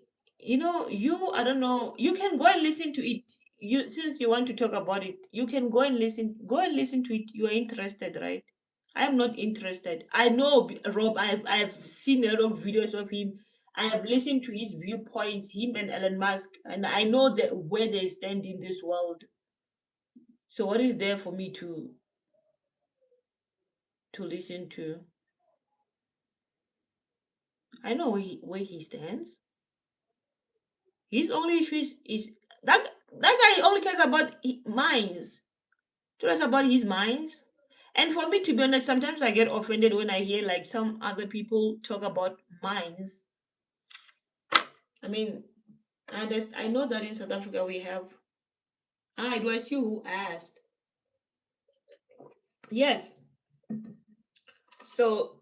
I don't know, you can go and listen to it. You, since you want to talk about it, you can go and listen to it. You are interested, right? I am not interested. I know Rob. I've seen a lot of videos of him. I have listened to his viewpoints, him and Elon Musk, and I know that where they stand in this world. So what is there for me to listen to? I know where he stands. His only issue is that guy only cares about mines. Cares about his mines. And for me, to be honest, sometimes I get offended when I hear like some other people talk about mines. I mean, I know that in South Africa we have. Ah, it was you who asked. Yes. So,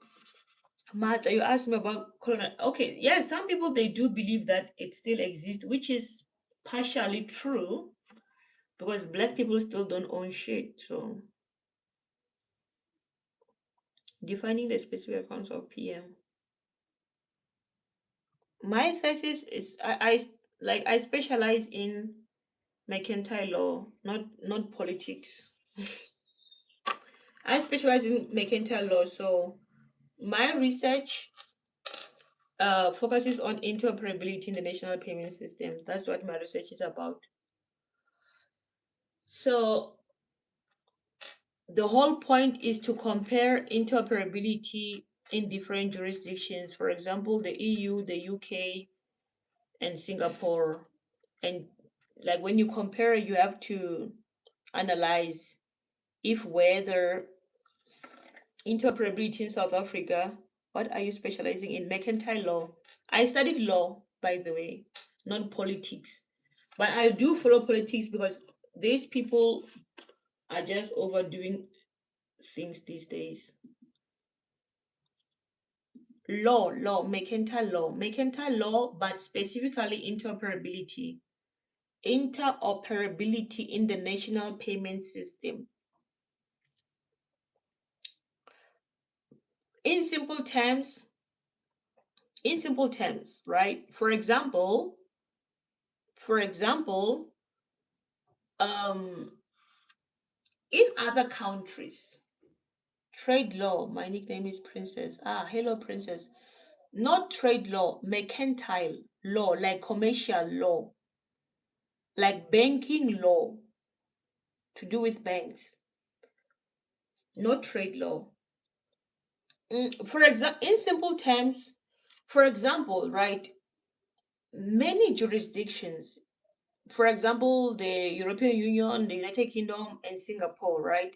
Martha, you asked me about colonial. Okay, yes, some people they do believe that it still exists, which is partially true because black people still don't own shit. So, defining the specific accounts of PM. My thesis is I specialize in mercantile law, not politics. I specialize in mercantile law, so my research focuses on interoperability in the national payment system. That's what my research is about. So the whole point is to compare interoperability in different jurisdictions. For example, the EU, the UK, and Singapore. And like when you compare, you have to analyze if whether interoperability in South Africa. What are you specializing in? Mercantile law. I studied law, by the way, not politics. But I do follow politics because these people are just overdoing things these days. Mercantile law, but specifically interoperability. Interoperability in the national payment system. In simple terms, right? For example, um, in other countries, trade law. My nickname is Princess. Ah, hello, Princess. Not trade law, mercantile law, like commercial law, like banking law, to do with banks. not trade law. For example, in simple terms, for example, right, many jurisdictions, for example, the European Union, the United Kingdom, and Singapore, right,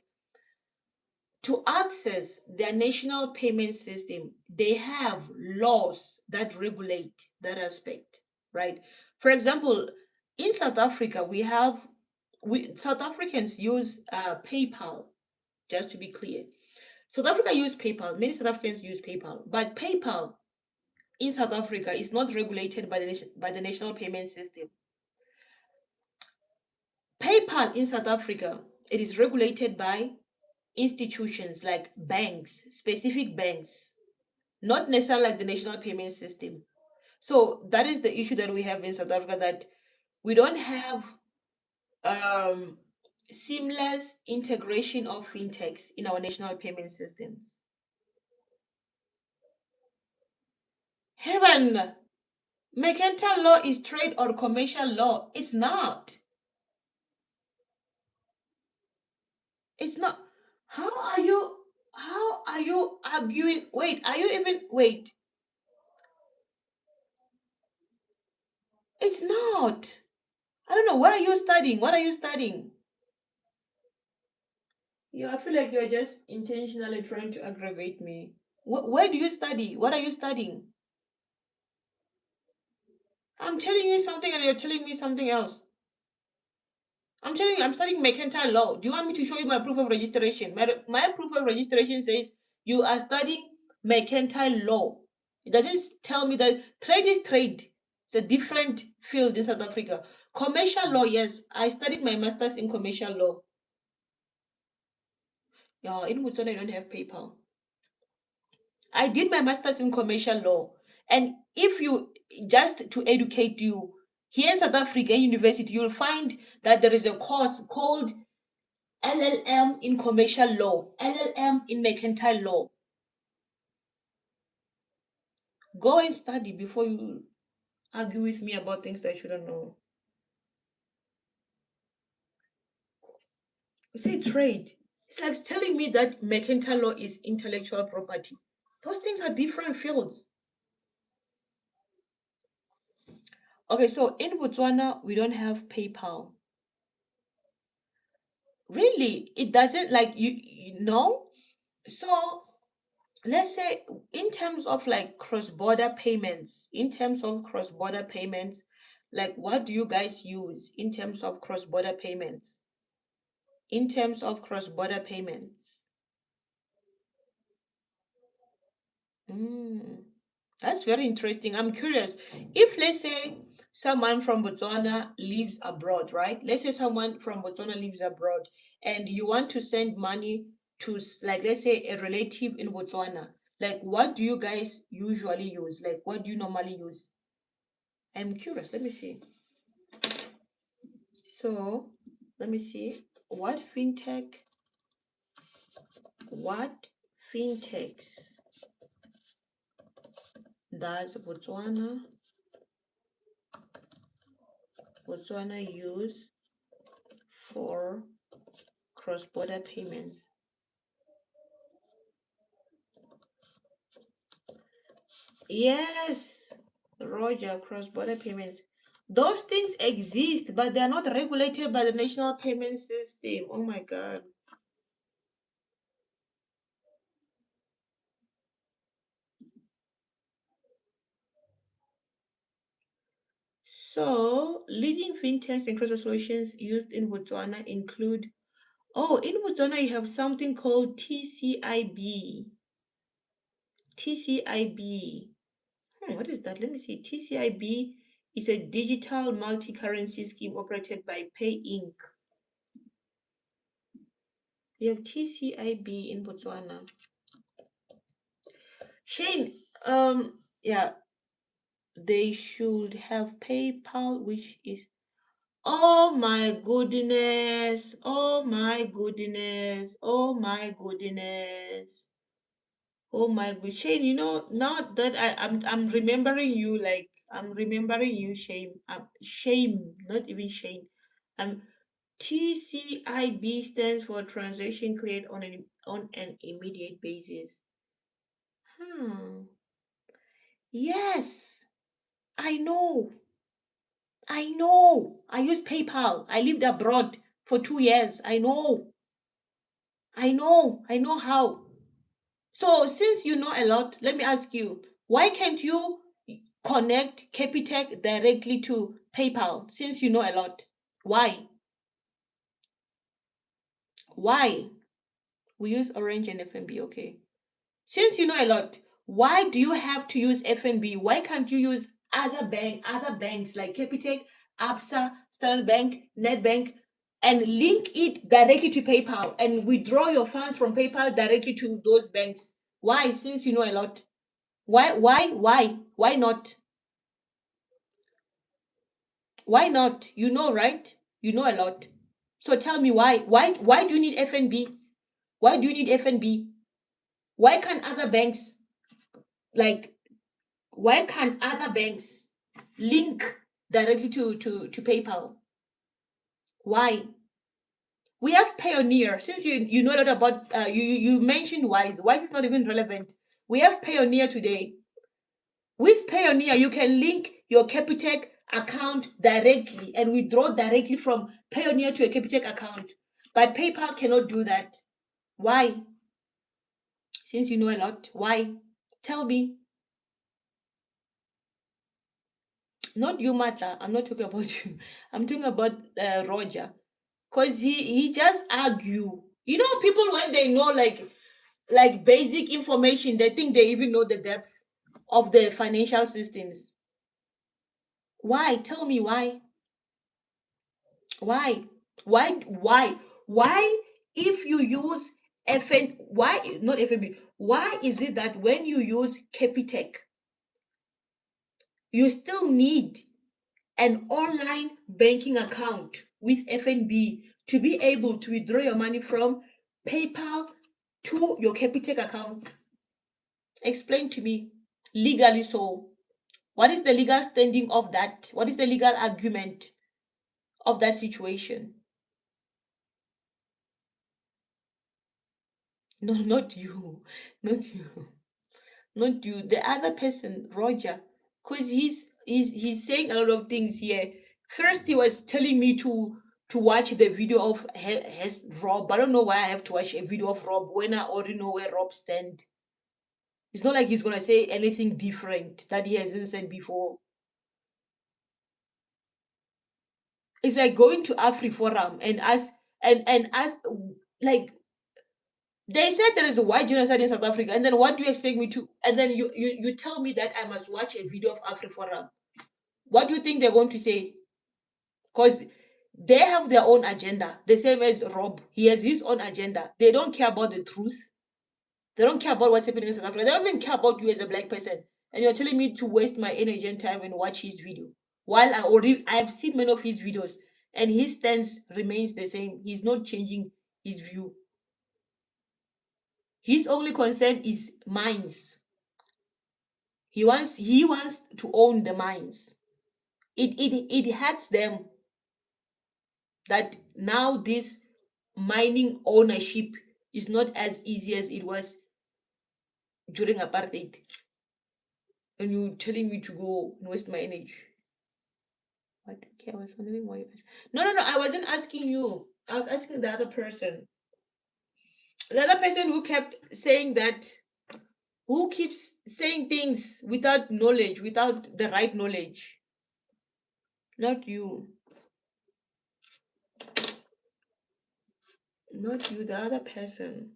to access their national payment system, they have laws that regulate that aspect, right? For example, in South Africa, we South Africans use PayPal. Just to be clear, South Africa use PayPal. Many South Africans use PayPal, but PayPal in South Africa is not regulated by the national payment system. PayPal in South Africa, it is regulated by institutions like banks, specific banks, not necessarily like the national payment system. So that is the issue that we have in South Africa, that we don't have um, seamless integration of fintechs in our national payment systems. Heaven, mercantile law is trade or commercial law. It's not. It's not. How are you? How are you arguing? Wait, are you even? Wait, it's not. I don't know. Where are you studying? What are you studying? Yeah, I feel like you're just intentionally trying to aggravate me. Where do you study? What are you studying? I'm telling you something and you're telling me something else. I'm telling you, I'm studying mercantile law. Do you want me to show you my proof of registration? My proof of registration says you are studying mercantile law. It doesn't tell me that trade is trade. It's a different field in South Africa. Commercial law, yes. I studied my master's in commercial law. Yeah, in Botswana, I don't have PayPal. I did my master's in commercial law. And if you, just to educate you, here in South Africa University, you'll find that there is a course called LLM in commercial law, LLM in mercantile law. Go and study before you argue with me about things that you don't know. You say trade. It's like telling me that mercantile law is intellectual property. Those things are different fields. Okay, so in Botswana, we don't have PayPal. Really? It doesn't, like, you know? So let's say in terms of like cross-border payments, like what do you guys use in terms of cross-border payments? In terms of cross-border payments. Mm, that's very interesting. I'm curious. If let's say someone from Botswana lives abroad, right? Let's say someone from Botswana lives abroad and you want to send money to like let's say a relative in Botswana. Like what do you guys usually use? Like what do you normally use? I'm curious. Let me see. So, let me see. What fintechs does Botswana use for cross-border payments? Yes, Roger, cross-border payments. Those things exist, but they are not regulated by the national payment system. Oh my God. So, leading fintechs and cross solutions used in Botswana include, oh, in Botswana, you have something called TCIB. TCIB. What is that? Let me see. TCIB is a digital multi-currency scheme operated by Pay Inc. We have TCIB in Botswana. Shane, yeah, they should have PayPal, which is, oh my goodness, oh my goodness, oh my goodness. Oh my god, Shane, now that I'm remembering you, like I'm remembering you, shame. Shame, not even Shane. Um TCIB stands for transaction cleared on an on an immediate basis. Hmm. Yes, I know. I know. I use PayPal. I lived abroad for 2 years. I know. I know. I know how. So since you know a lot, let me ask you, why can't you connect Capitec directly to PayPal since you know a lot? Why? Why? We use Orange and FNB, okay. Since you know a lot, why do you have to use FNB? Why can't you use other banks like Capitec, ABSA, Standard Bank, NetBank, and link it directly to PayPal and withdraw your funds from PayPal directly to those banks? Why? Since you know a lot. Why not? Why not? You know, right? You know a lot. So tell me why. Why do you need FNB? Why do you need FNB? Why can't other banks like why can't other banks link directly to PayPal? Why? We have Payoneer. Since you know a lot about you mentioned Wise. Wise is not even relevant. We have Payoneer today. With Payoneer, you can link your Capitec account directly and withdraw directly from Payoneer to a Capitec account. But PayPal cannot do that. Why? Since you know a lot, why? Tell me. Not you, Mata. I'm not talking about you. I'm talking about Roger. Because he just argue. You know, people when they know like basic information, they think they even know the depth of the financial systems. Why? Tell me why. Why? Why? If you use FN, why not FNB? Why is it that when you use Capitec, you still need an online banking account with FNB to be able to withdraw your money from PayPal to your Capitec account? Explain to me legally. So, what is the legal standing of that? What is the legal argument of that situation? No, not you, not you, not you. The other person, Roger, because he's saying a lot of things here. First, he was telling me to watch the video of has Rob. I don't know why I have to watch a video of Rob when I already know where Rob stand. It's not like he's gonna say anything different that he hasn't said before. It's like going to AfriForum and ask like they said there is a white genocide in South Africa, and then what do you expect me to? And then you tell me that I must watch a video of AfriForum. What do you think they're going to say? Because they have their own agenda, the same as Rob. He has his own agenda. They don't care about the truth. They don't care about what's happening in South Africa. They don't even care about you as a black person. And you're telling me to waste my energy and time and watch his video. While I've seen many of his videos, and his stance remains the same. He's not changing his view. His only concern is mines. He wants to own the mines. It hurts them that now this mining ownership is not as easy as it was during apartheid. And you telling me to go and waste my energy. What? Okay, I was wondering why you asked. No. I wasn't asking you. I was asking the other person. The other person who kept saying that, who keeps saying things without knowledge, without the right knowledge. Not you. Not you, the other person.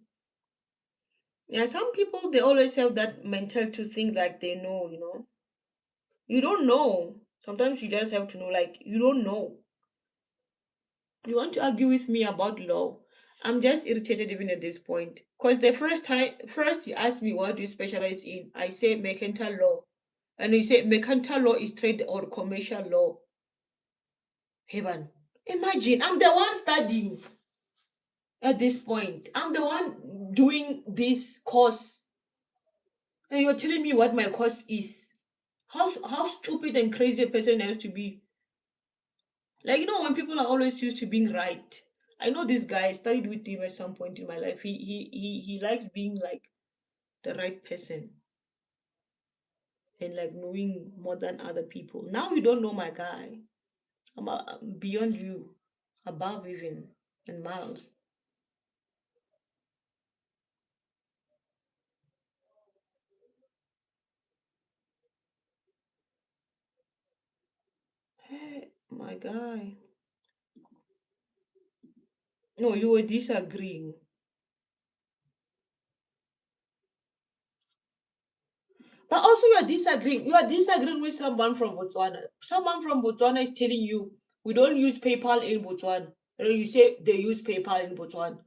Yeah, some people they always have that mental to think like they know. You don't know. Sometimes you just have to know, like you don't know. You want to argue with me about law. I'm just irritated even at this point. Because the first you asked me what do you specialize in, I say mercantile law. And you say mercantile law is trade or commercial law. Heaven. Imagine, I'm the one studying at this point. I'm the one doing this course. And you're telling me what my course is. How stupid and crazy a person has to be. Like, when people are always used to being right. I know this guy. I studied with him at some point in my life. He likes being like the right person and like knowing more than other people. Now you don't know my guy. I'm beyond you, above even, and miles. Hey, my guy. No, you were disagreeing. But also you are disagreeing. You are disagreeing with someone from Botswana. Someone from Botswana is telling you we don't use PayPal in Botswana. And you say they use PayPal in Botswana.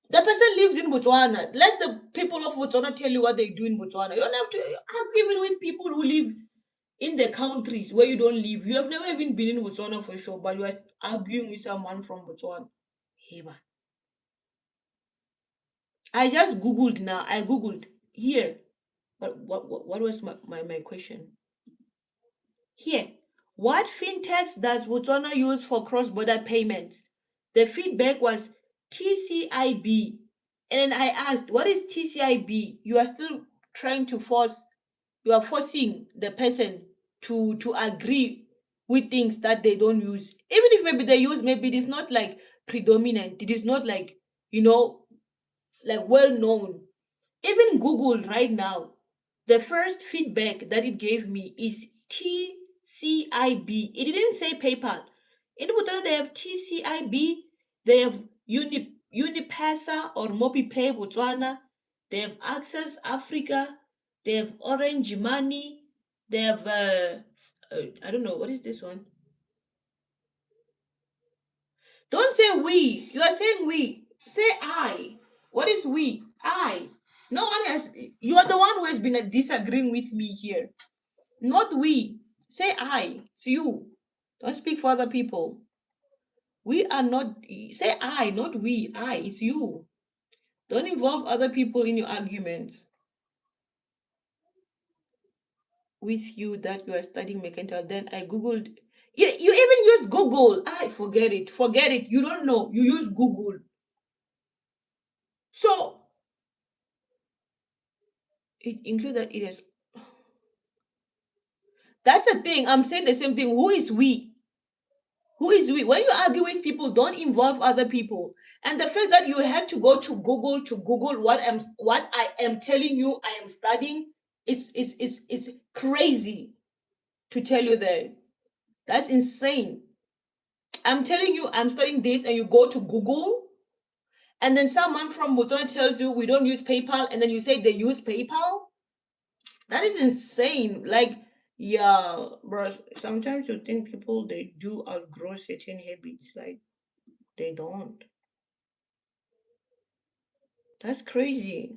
The person lives in Botswana. Let the people of Botswana tell you what they do in Botswana. You don't have to argue even with people who live in the countries where you don't live. You have never even been in Botswana for sure, but you are arguing with someone from Botswana. Heba. I just Googled now. I Googled here. What was my question? Here. What fintechs does Botswana use for cross-border payments? The feedback was TCIB. And then I asked, what is TCIB? You are still trying to force, you are forcing the person to agree with things that they don't use. Even if maybe they use, maybe it is not like predominant. It is not like, you know, like well known. Even Google right now, the first feedback that it gave me is TCIB. It didn't say PayPal. In Botswana, they have TCIB, they have Unipesa or MobiPay Botswana, they have Access Africa, they have Orange Money, they have, I don't know, what is this one? Don't say we. You are saying we. Say I. What is we? I. No one has. You are the one who has been disagreeing with me here. Not we. Say I. It's you. Don't speak for other people. We are not. Say I, not we. I. It's you. Don't involve other people in your arguments with you that you are studying mechanical. Then I googled. You even used Google. I forget it. Forget it. You don't know. You use Google. So it included it as. That's the thing. I'm saying the same thing. Who is we? Who is we? When you argue with people, don't involve other people. And the fact that you had to go to Google what I am telling you I am studying, it's crazy to tell you that. That's insane. I'm telling you I'm studying this, and you go to Google, and then someone from Botswana tells you we don't use PayPal, and then you say they use PayPal. That is insane. Like, yeah, bro. Sometimes you think people they do outgrow certain habits. Like, they don't. That's crazy.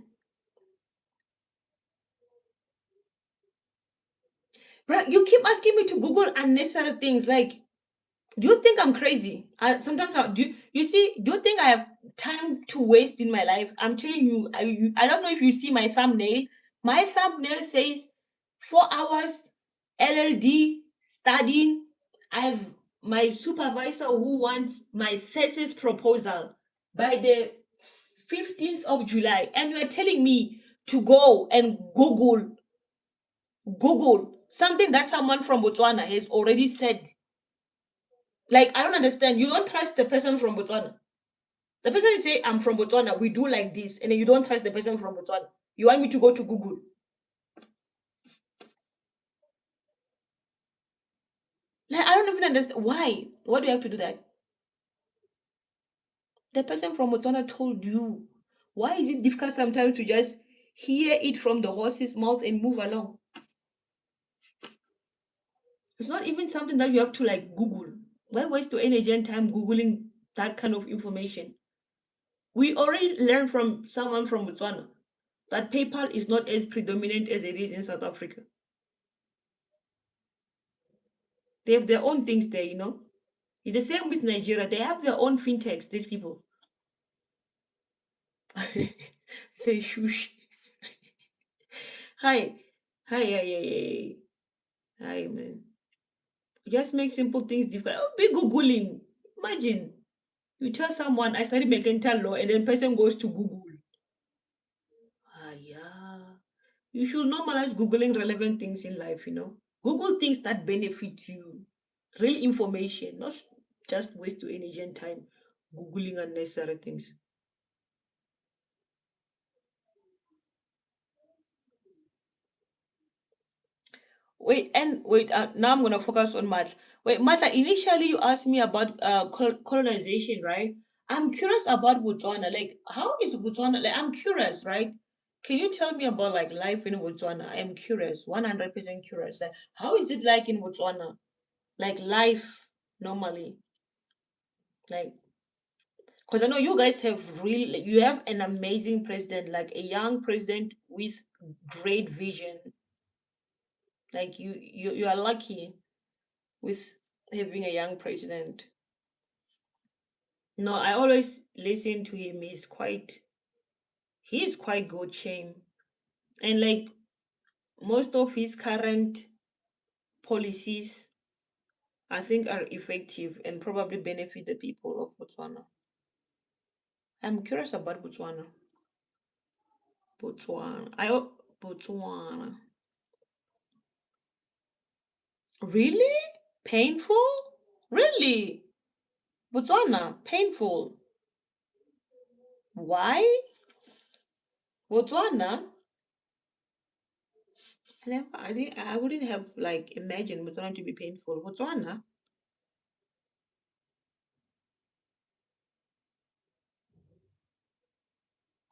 Bro, you keep asking me to Google unnecessary things. Like, do you think I'm crazy? Sometimes you see, do you think I have time to waste in my life? I'm telling you, I don't know if you see my thumbnail. My thumbnail says 4 hours LLD studying. I have my supervisor who wants my thesis proposal by the 15th of July, and you are telling me to go and Google something that someone from Botswana has already said. Like, I don't understand. You don't trust the person from Botswana. The person say, I'm from Botswana, we do like this, and then you don't trust the person from Botswana. You want me to go to Google. Like, I don't even understand why. Why do you have to do that? The person from Botswana told you. Why is it difficult sometimes to just hear it from the horse's mouth and move along? It's not even something that you have to like Google. Why waste your energy and time Googling that kind of information? We already learned from someone from Botswana that PayPal is not as predominant as it is in South Africa. They have their own things there, you know. It's the same with Nigeria. They have their own fintechs, these people. Say shush. Hi. Hi, yeah, yeah, yeah. Hi, man. Just make simple things difficult. Oh, be Googling. Imagine. You tell someone I study mechanical law, and then person goes to Google. Ah, yeah. You should normalize Googling relevant things in life, Google things that benefit you. Real information, not just waste your energy and time Googling unnecessary things. Now I'm going to focus on math. Wait, Martha, initially you asked me about colonization, right? I'm curious about Botswana. Like, how is Botswana? Like, I'm curious, right? Can you tell me about like life in Botswana? I'm curious, 100% curious. Like, how is it like in Botswana? Like life normally, like, because I know you guys have really, like, you have an amazing president, like a young president with great vision. Like you are lucky with having a young president. No, I always listen to him. He is quite good, Shame. And like most of his current policies, I think are effective and probably benefit the people of Botswana. I'm curious about Botswana. Botswana. Botswana. Really? Painful? Really? Botswana? Painful. Why? Botswana? I wouldn't have like imagined Botswana to be painful. Botswana?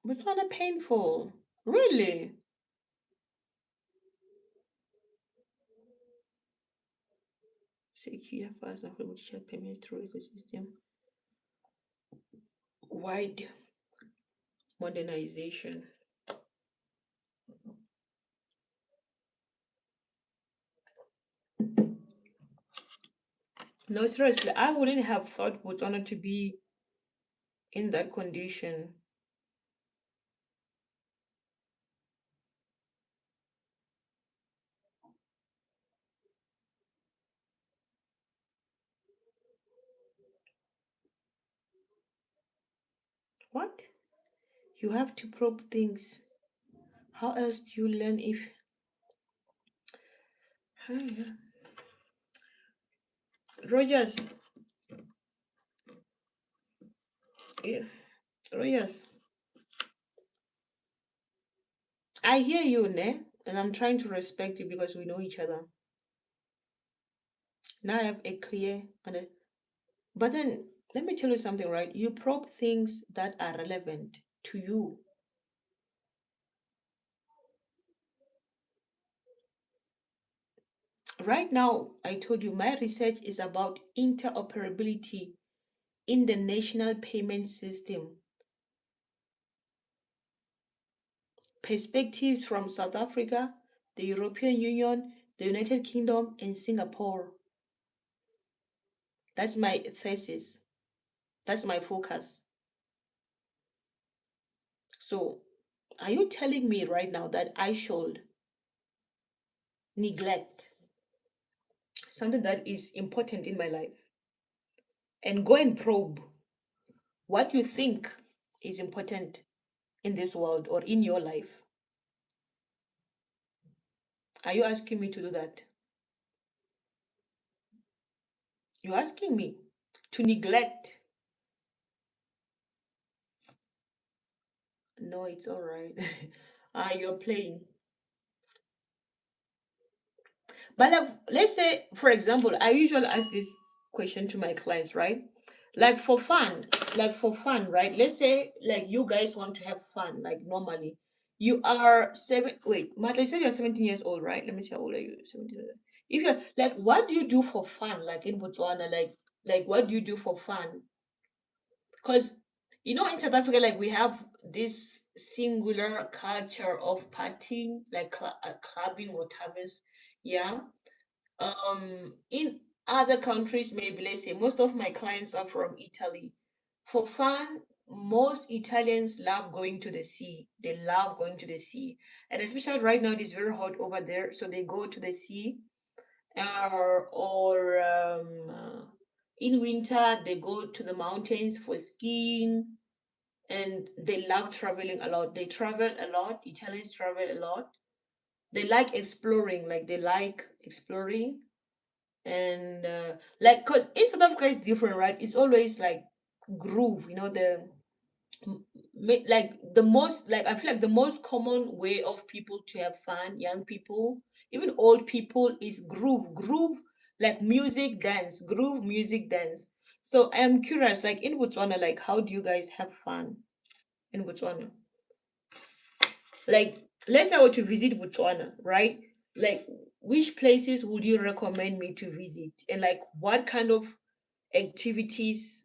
Botswana painful. Really? Secure fast and affordable digital payments through ecosystem wide modernization. No, seriously, I wouldn't have thought Botswana to be in that condition. What? You have to probe things. How else do you learn if Rogers? eh, Rogers, I hear you, ne? And I'm trying to respect you because we know each other. Now I have a clear but then let me tell you something, right? You probe things that are relevant to you. Right now, I told you my research is about interoperability in the national payment system, perspectives from South Africa, the European Union, the United Kingdom, and Singapore. That's my thesis. That's my focus. So, are you telling me right now that I should neglect something that is important in my life and go and probe what you think is important in this world or in your life? Are you asking me to do that? You're asking me to neglect. No, it's all right. You're playing. But like, let's say, for example, I usually ask this question to my clients, right? Like for fun, right? Let's say, like, you guys want to have fun, like normally. You are seven. Wait, Matt, I said you're 17 years old, right? Let me see how old are you? 17. If you're like, what do you do for fun, like in Botswana? Like, what do you do for fun? Because in South Africa, like we have this singular culture of partying, like clubbing or taverns. Yeah. In other countries, maybe let's say most of my clients are from Italy. For fun, most Italians love going to the sea. They love going to the sea, and especially right now, it is very hot over there, so they go to the sea, or In winter, they go to the mountains for skiing, and they love traveling a lot. They travel a lot. Italians travel a lot. They like exploring, like they like exploring. And like, because in South Africa is different, right? It's always like groove, like the most, like I feel like the most common way of people to have fun, young people, even old people, is groove, like music, dance, groove, music, dance. So I am curious, like in Botswana, like how do you guys have fun in Botswana? Like, let's say I were to visit Botswana, right? Like, which places would you recommend me to visit? And like, what kind of activities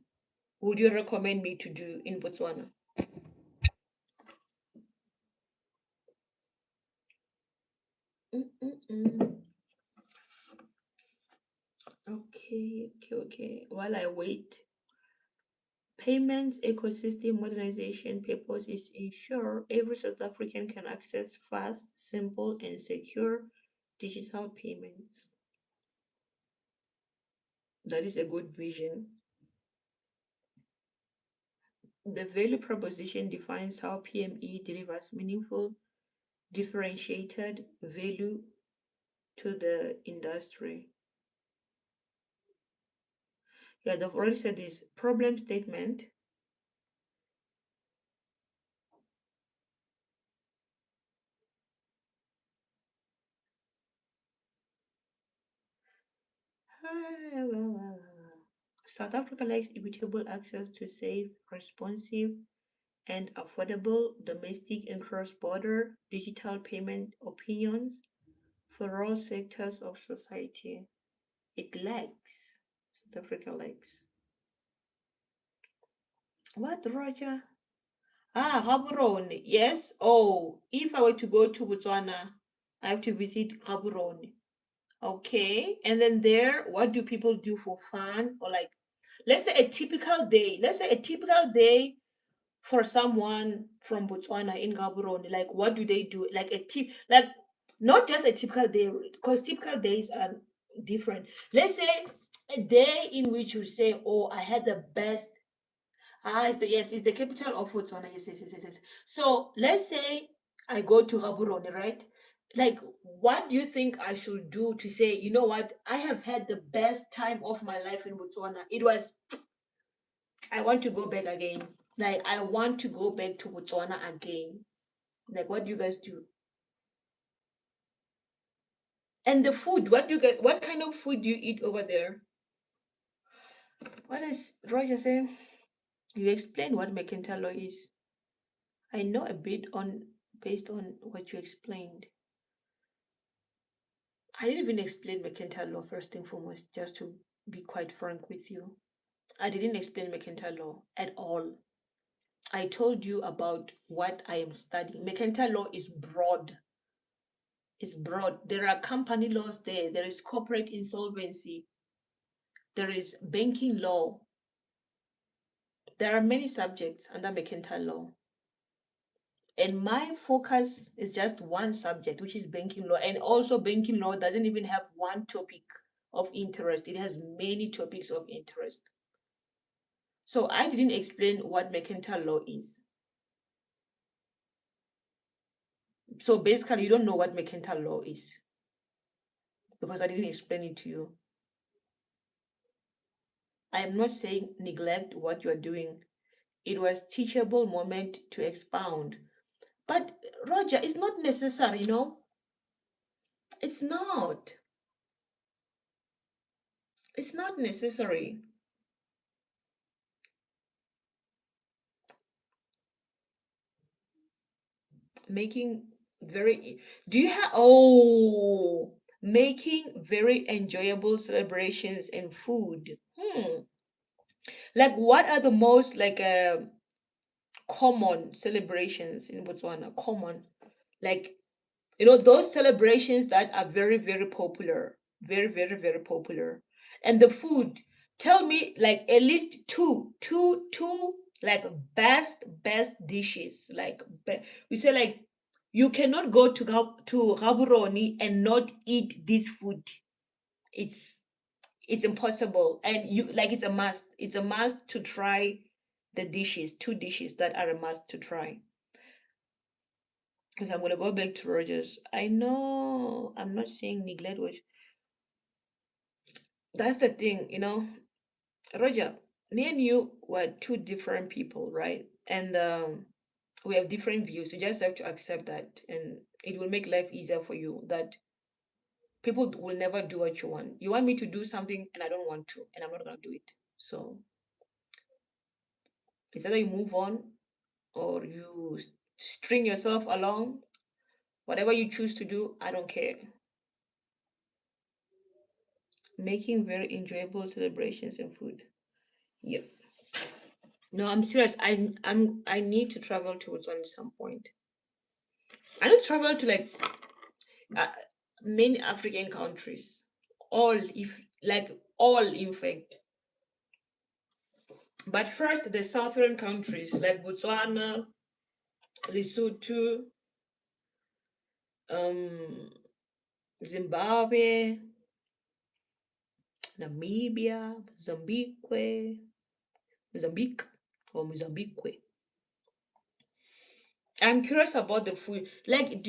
would you recommend me to do in Botswana? Mm-mm-mm. Okay. While I wait, payments ecosystem modernization purpose is ensure every South African can access fast, simple, and secure digital payments. That is a good vision. The value proposition defines how PME delivers meaningful, differentiated value to the industry. Yeah, they've already said this problem statement. South Africa likes equitable access to safe, responsive, and affordable domestic and cross-border digital payment opinions for all sectors of society. It lacks. South Africa lacks. What, Roger? Ah, Gaborone. Yes. Oh, if I were to go to Botswana, I have to visit Gaborone. Okay. And then there, what do people do for fun? Or like, let's say a typical day. Let's say a typical day for someone from Botswana in Gaborone. Like, what do they do? Like like not just a typical day, because typical days are different. Let's say a day in which you say, "Oh, I had the best." Ah, it's the capital of Botswana. Yes. So let's say I go to Gaborone, right? Like, what do you think I should do to say, you know what? I have had the best time of my life in Botswana. I want to go back again. Like, I want to go back to Botswana again. Like, what do you guys do? And the food, what kind of food do you eat over there? What is Roger saying? You explain what mercantile law is. I know a bit on based on what you explained. I didn't even explain mercantile law first and foremost, just to be quite frank with you. I didn't explain mercantile law at all. I told you about what I am studying. Mercantile law is broad. It's broad. There are company laws there. There is corporate insolvency. There is banking law. There are many subjects under mercantile law. And my focus is just one subject, which is banking law. And also, banking law doesn't even have one topic of interest, it has many topics of interest. So I didn't explain what mercantile law is. So basically, you don't know what mercantile law is because I didn't explain it to you. I am not saying neglect what you're doing. It was teachable moment to expound. But Roger, it's not necessary, It's not. It's not necessary. Making very do you have making very enjoyable celebrations and food. Like what are the most like common celebrations in Botswana? Common. Like those celebrations that are very, very popular, very, very, very popular. And the food, tell me like at least two like best dishes. Like we say like you cannot go to Gaborone and not eat this food. It's it's impossible. And you like it's a must. It's a must to try the dishes, two dishes that are a must to try. Okay, I'm gonna go back to Rogers. I know I'm not saying neglect what that's the thing, Roger, me and you were two different people, right? And we have different views. You just have to accept that, and it will make life easier for you. That people will never do what you want. You want me to do something, and I don't want to, and I'm not gonna do it. So it's either you move on or you string yourself along. Whatever you choose to do, I don't care. Making very enjoyable celebrations and food. Yep. No, I'm serious. I need to travel to Botswana at some point. I need to travel to like uh, many African countries. All if like all in fact. But first the southern countries like Botswana, Lesotho, um Zimbabwe, Namibia, Mozambique or Mozambique. I'm curious about the food. Like,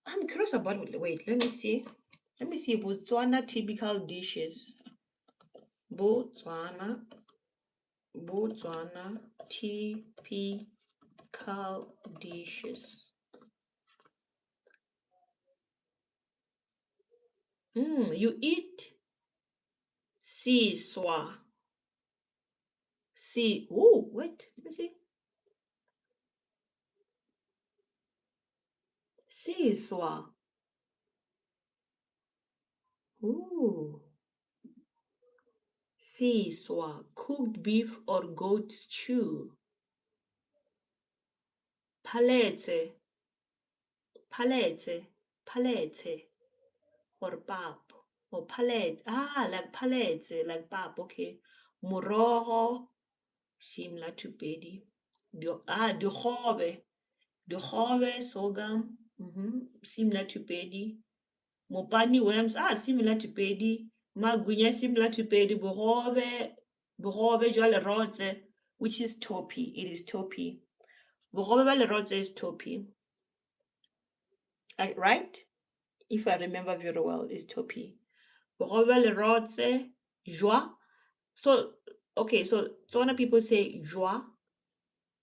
I'm curious about. Wait, let me see. Let me see Botswana typical dishes. Botswana, Botswana typical dishes. You eat siswa. Wait, let me see. Siswa. Ooh. Siswa. Cooked beef or goat stew. Palete. Palete. Palete. Or pap. Or palette. Like palette. Like pap. Okay. Morogo. Similar to pedi. Dikgobe. Dikgobe, sorghum. Similar to pedi. Mopani worms. Similar to pedi. Magwinya, similar to pedi. Bohobe. Bohobe, jwale rotse. Which is topi. It is topi. Bohobe ba lerotse is topi. Right? If I remember very well, is topi. Bohobe ba lerotse. Joie. So, okay, so Tswana people say joie.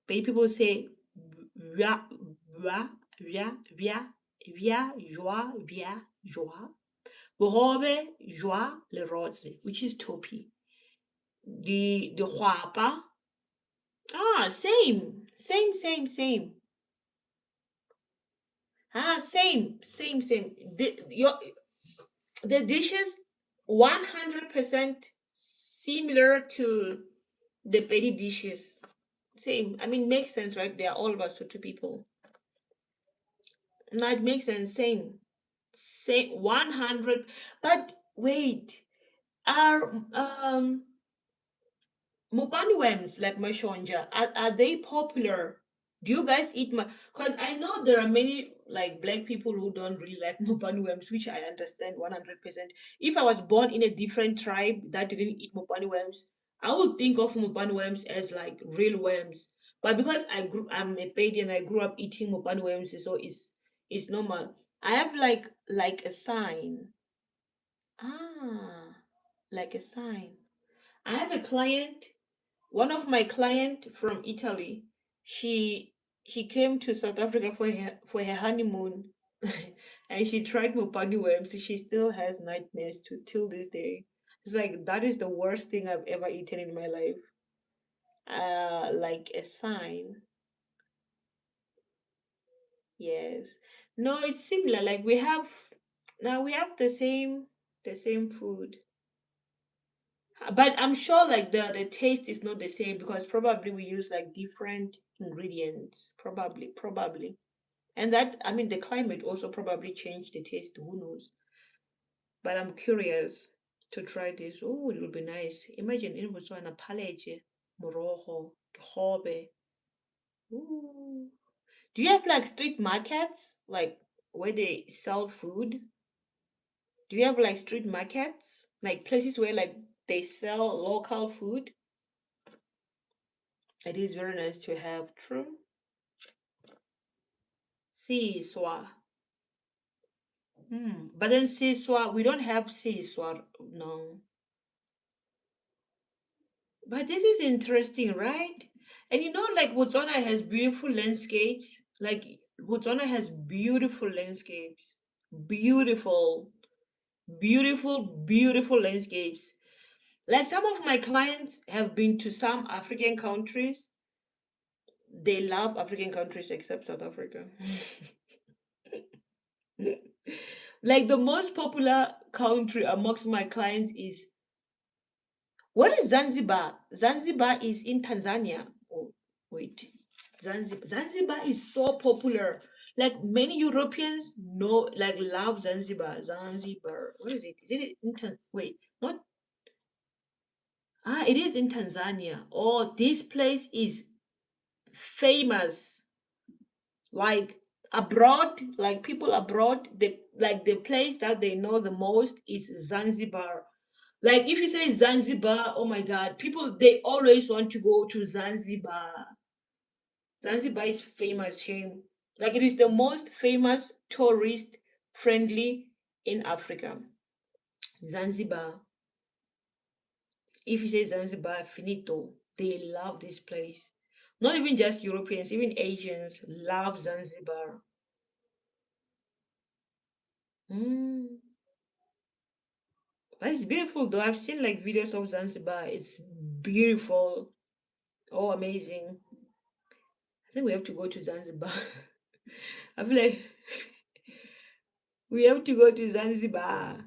Bay people say via, via, joie, via, joie. Bohobe, joie, le rotse, which is topi. The huapa. Same. Same. The dishes 100% similar to the petty dishes. Same. I mean, makes sense, right? They are all about two people. No, it makes sense. Same 100. But wait, are mopani worms like mashonja, are they popular? Do you guys eat because I know there are many like black people who don't really like mopani worms, which I understand 100%. If I was born in a different tribe that didn't eat mopani worms, I would think of mopani worms as like real worms. But because I'm a Pedi and I grew up eating mopani worms, so it's normal. I have like a sign. Ah, like a sign. I have a client, one of my client from Italy. She she came to South Africa for her honeymoon, and she tried mopani worms. She still has nightmares to till this day. It's like that is the worst thing I've ever eaten in my life. Like a sign. Yes. No, it's similar. Like we have the same food. But I'm sure like the taste is not the same because probably we use like different ingredients. Probably. And that I mean the climate also probably changed the taste, who knows. But I'm curious to try this. Oh, it will be nice. Imagine in Botswana paleche, moroho, hobe. Ooh. Do you have like street markets? Like where they sell food? Do you have like street markets? like places where like they sell local food. It is very nice to have. True. Siswa. But then Siswa, we don't have Siswa. No. But this is interesting, right? And you know, like Botswana has beautiful landscapes. Like Botswana has beautiful landscapes. Beautiful, beautiful landscapes. Like some of my clients have been to some African countries. They love African countries except South Africa. Like the most popular country amongst my clients is, what is Zanzibar? Zanzibar is in Tanzania. Oh, wait. Zanzibar is so popular. Like many Europeans know, like love Zanzibar. Zanzibar. What is it? Is it in wait, not it is in Tanzania. Oh, this place is famous. Like abroad, like people abroad, the place that they know the most is Zanzibar. Like if you say Zanzibar, oh my God, people they always want to go to Zanzibar. Zanzibar is famous here. Like it is the most famous tourist friendly in Africa. Zanzibar. If you say Zanzibar, finito. They love this place. Not even just Europeans, even Asians love Zanzibar. Mm. But it's beautiful though. I've seen like videos of Zanzibar. It's beautiful. Oh, amazing. I think we have to go to Zanzibar. I feel like we have to go to Zanzibar.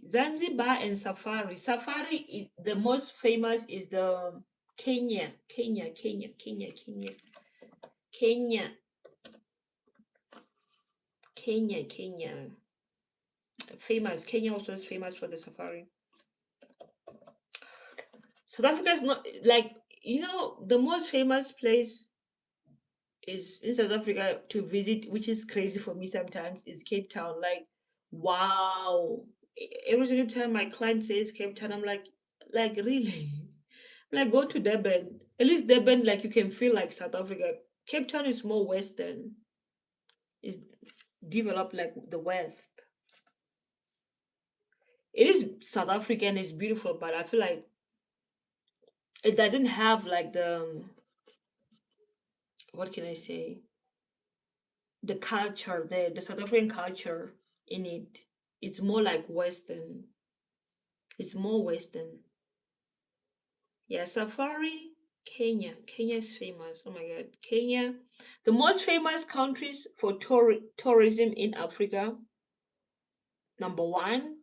Zanzibar and Safari. Safari, the most famous is the Kenya, Kenya. Famous. Kenya also is famous for the safari. South Africa is not like, the most famous place is in South Africa to visit, which is crazy for me sometimes, is Cape Town. Like, wow. Every single time my client says Cape Town, I'm like really? Like, go to Durban. At least Durban, like, you can feel like South Africa. Cape Town is more Western. It's developed like the West. It is South African, it's beautiful, but I feel like it doesn't have like what can I say? The culture, the South African culture in it. It's more like Western. It's more Western. Yeah, Safari, Kenya. Kenya is famous. Oh my God, Kenya. The most famous countries for tourism in Africa. Number one,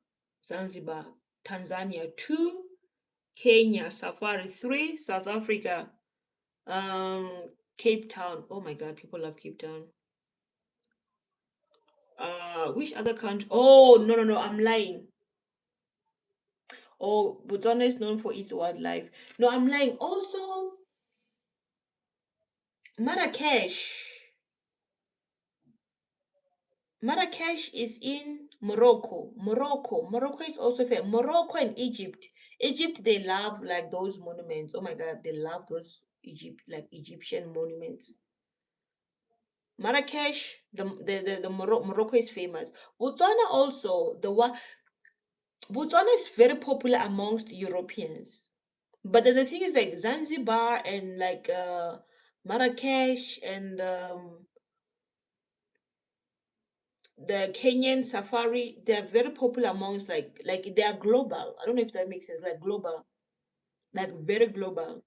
Zanzibar. Tanzania. Two, Kenya. Safari. Three, South Africa. Cape Town. Oh my God, people love Cape Town. Which other country? Oh, no, no, no, I'm lying. Oh, Botswana is known for its wildlife. No, I'm lying. Also, Marrakesh. Marrakesh is in Morocco. Morocco is also fair. Morocco and Egypt. Egypt, they love like those monuments. Oh my God, they love those Egyptian monuments. Marrakesh, Morocco is famous. Botswana also, Botswana is very popular amongst Europeans. But then the thing is like Zanzibar and like Marrakesh and the Kenyan safari, they're very popular amongst like they are global. I don't know if that makes sense. Like global, like very global.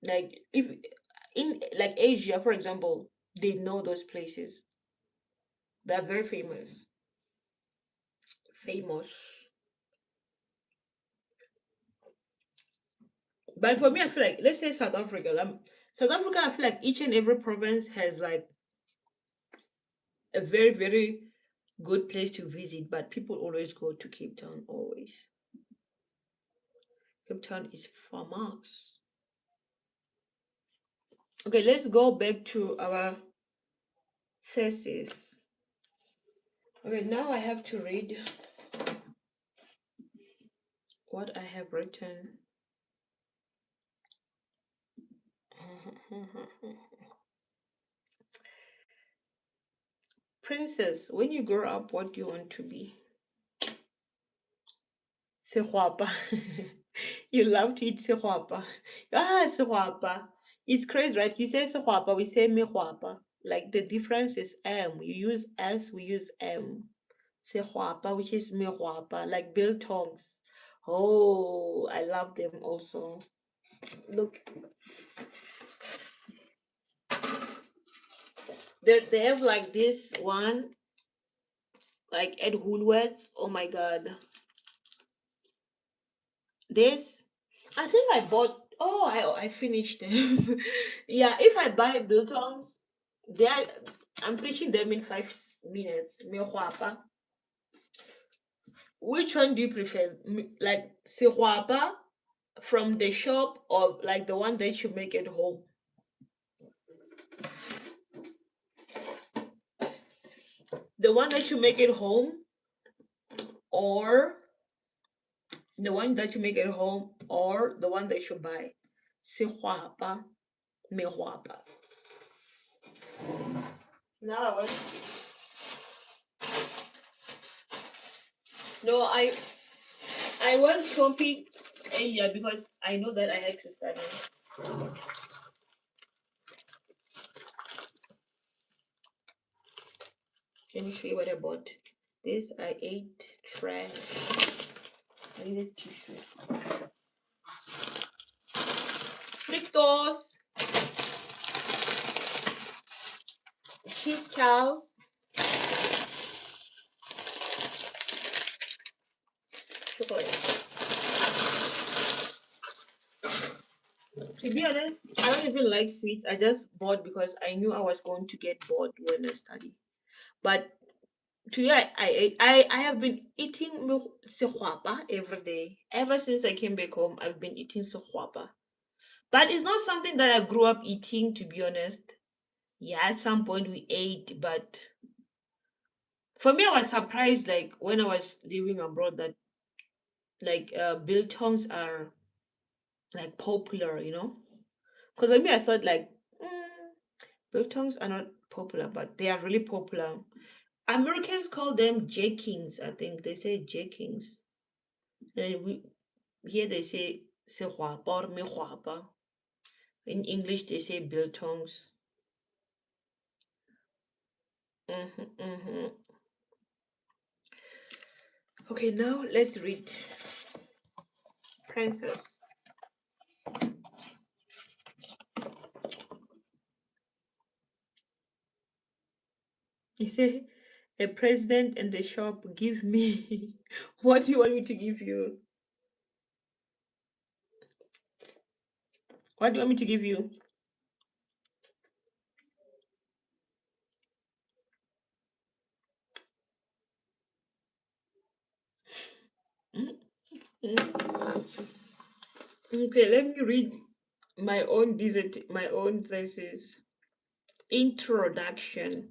Like if in like Asia, for example, they know those places. They're very famous. Famous. But for me, I feel like let's say South Africa. South Africa, I feel like each and every province has like a very good place to visit, but people always go to Cape Town. Always, Cape Town is famous. Okay, let's go back to our thesis. Okay, now I have to read. what I have written. Princess, when you grow up, what do you want to be? Sehwapa. You love to eat sehwapa. Ah, sehwapa. It's crazy, right? You say sehwapa, we say mehwapa. Like the difference is M. You use S, we use M. Sehwapa, which is mehwapa, like biltongs. Oh, I love them also. Look, they have like this one, like at Woolworths. Oh my god. This, I think I bought. Oh, I finished them. Yeah, if I buy biltons, they are. I'm preaching them in 5 minutes. Mehwapa. Which one do you prefer? Like sehwapa from the shop or like the one that you make at home? The one that you make at home or the one that you make at home or the one that you buy? Sehwapa, mehwapa. Now I want. No, I went shopping earlier because I know that I had to study. Let me show you what I bought. This I ate trash. I needed tissue. Fritos, cheese cows, chocolate. To be honest, I don't even like sweets. I just bought because I knew I was going to get bored when I study. But today I ate. I have been eating sehwapa every day. Ever since I came back home, I've been eating sehwapa. But it's not something that I grew up eating, to be honest. Yeah, at some point we ate, but for me, I was surprised, like when I was living abroad, that like biltongs are like popular, you know? Because for me, I thought like biltongs are not popular, but they are really popular. Americans call them jackings. I think they say jackings. And we here they say sehwapa or mehwapa. In English, they say biltongs. Mm-hmm. Okay, now let's read Princess. You say, a president and the shop give me. What do you want me to give you? What do you want me to give you? Mm, mm. Okay, let me read my own thesis. Introduction.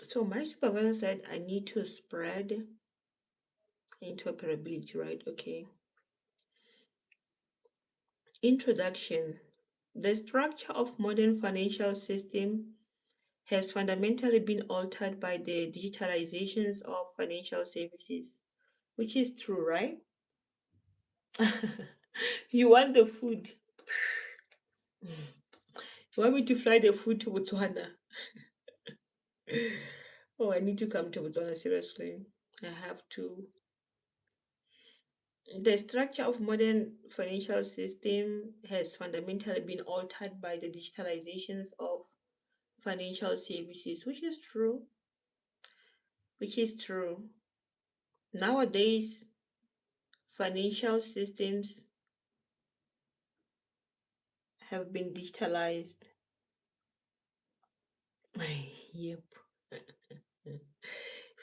So my supervisor said I need to spread interoperability, right? Okay. Introduction. The structure of modern financial system has fundamentally been altered by the digitalizations of financial services, which is true, right? You want the food. You want me to fly the food to Botswana? Oh, I need to come to Botswana, seriously. I have to. The structure of modern financial system has fundamentally been altered by the digitalizations of financial services, which is true. Which is true. Nowadays, financial systems have been digitalized. Yep.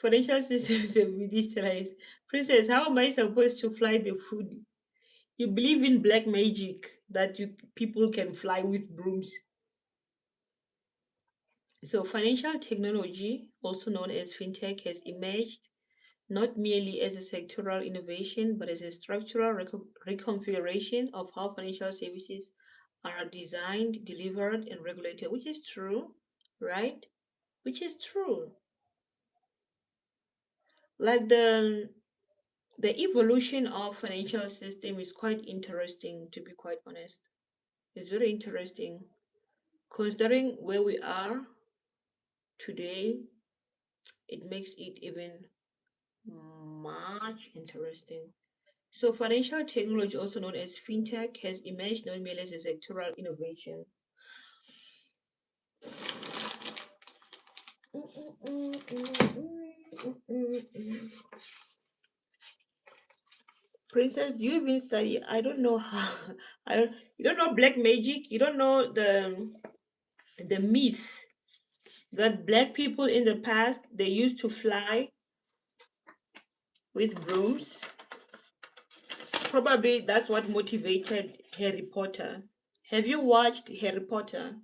Financial systems have been digitalized. Princess, how am I supposed to fly the food? You believe in black magic that you people can fly with brooms. So, financial technology, also known as fintech, has emerged not merely as a sectoral innovation, but as a structural reconfiguration of how financial services are designed, delivered, and regulated, which is true, right? Which is true. Like the evolution of financial system is quite interesting, to be quite honest. It's very interesting considering where we are today. It makes it even much interesting. So, financial technology, also known as fintech, has emerged not merely as a sectoral innovation. Princess, do you even study? I don't know how. I don't. You don't know black magic. You don't know the myth that black people in the past they used to fly with brooms. Probably that's what motivated Harry Potter. Have you watched Harry Potter?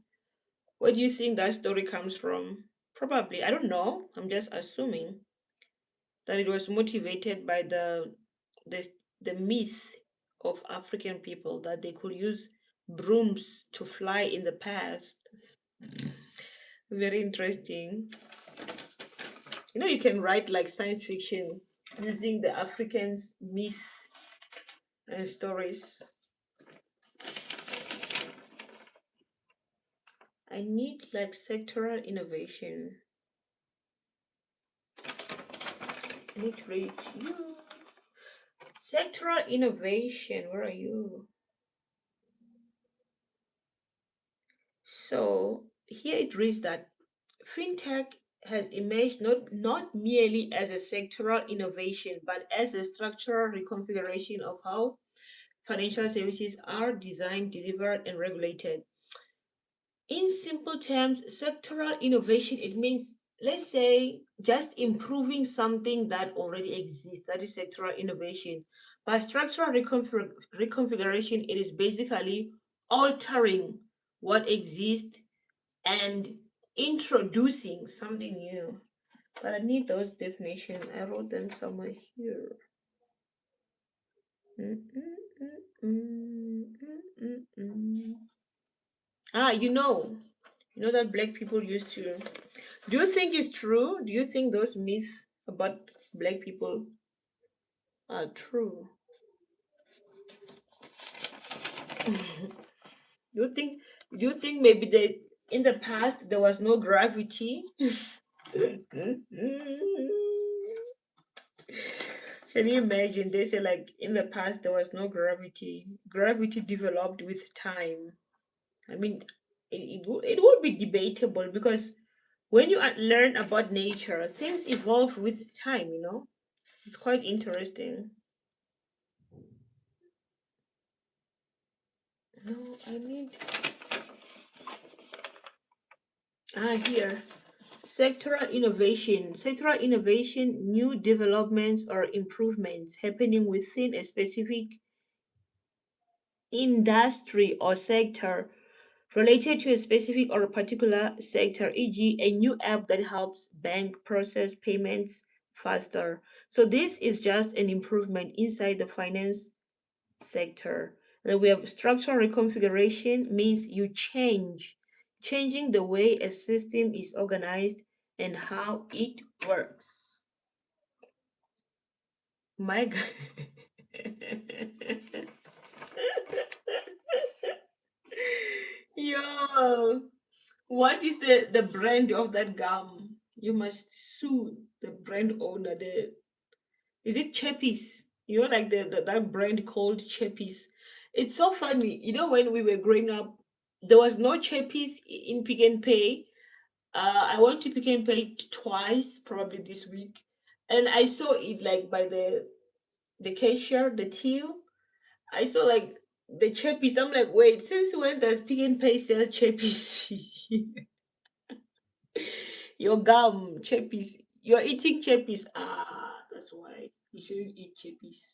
Where do you think that story comes from? Probably, I don't know. I'm just assuming that it was motivated by the the myth of African people that they could use brooms to fly in the past. Very interesting. You know, you can write like science fiction using the Africans' myth and stories. I need like sectoral innovation. I need to read you. Sectoral innovation, where are you? So here it reads that fintech has emerged not merely as a sectoral innovation, but as a structural reconfiguration of how financial services are designed, delivered, and regulated. In simple terms, sectoral innovation, it means, let's say, just improving something that already exists. That is sectoral innovation. By structural reconfiguration, it is basically altering what exists and introducing something new. But I need those definitions. I wrote them somewhere here. Mm, mm, mm, mm, mm, mm. Ah, you know that black people used to. Do you think it's true? Do you think those myths about black people are true? Do you think? Do you think maybe that in the past there was no gravity? Can you imagine? They say like in the past there was no gravity. Gravity developed with time. I mean, it would be debatable because when you learn about nature, things evolve with time. It's quite interesting. No, I need. Here. Sectoral innovation, new developments or improvements happening within a specific industry or sector related to a specific or a particular sector, e.g., a new app that helps bank process payments faster. So this is just an improvement inside the finance sector. Then we have structural reconfiguration means you changing the way a system is organized and how it works. My God. Yo, what is the brand of that gum? You must sue the brand owner. Is it Chappies? Like that brand called Chappies. It's so funny. When we were growing up, there was no Chappies in Pick and Pay. I went to Pick and Pay twice, probably this week, and I saw it like by the cashier, the till. I saw like the Chappies. I'm like, wait, since when does Pick and Pay sell Chappies? Your gum, Chappies. You're eating Chappies. Ah, that's why you shouldn't eat Chappies.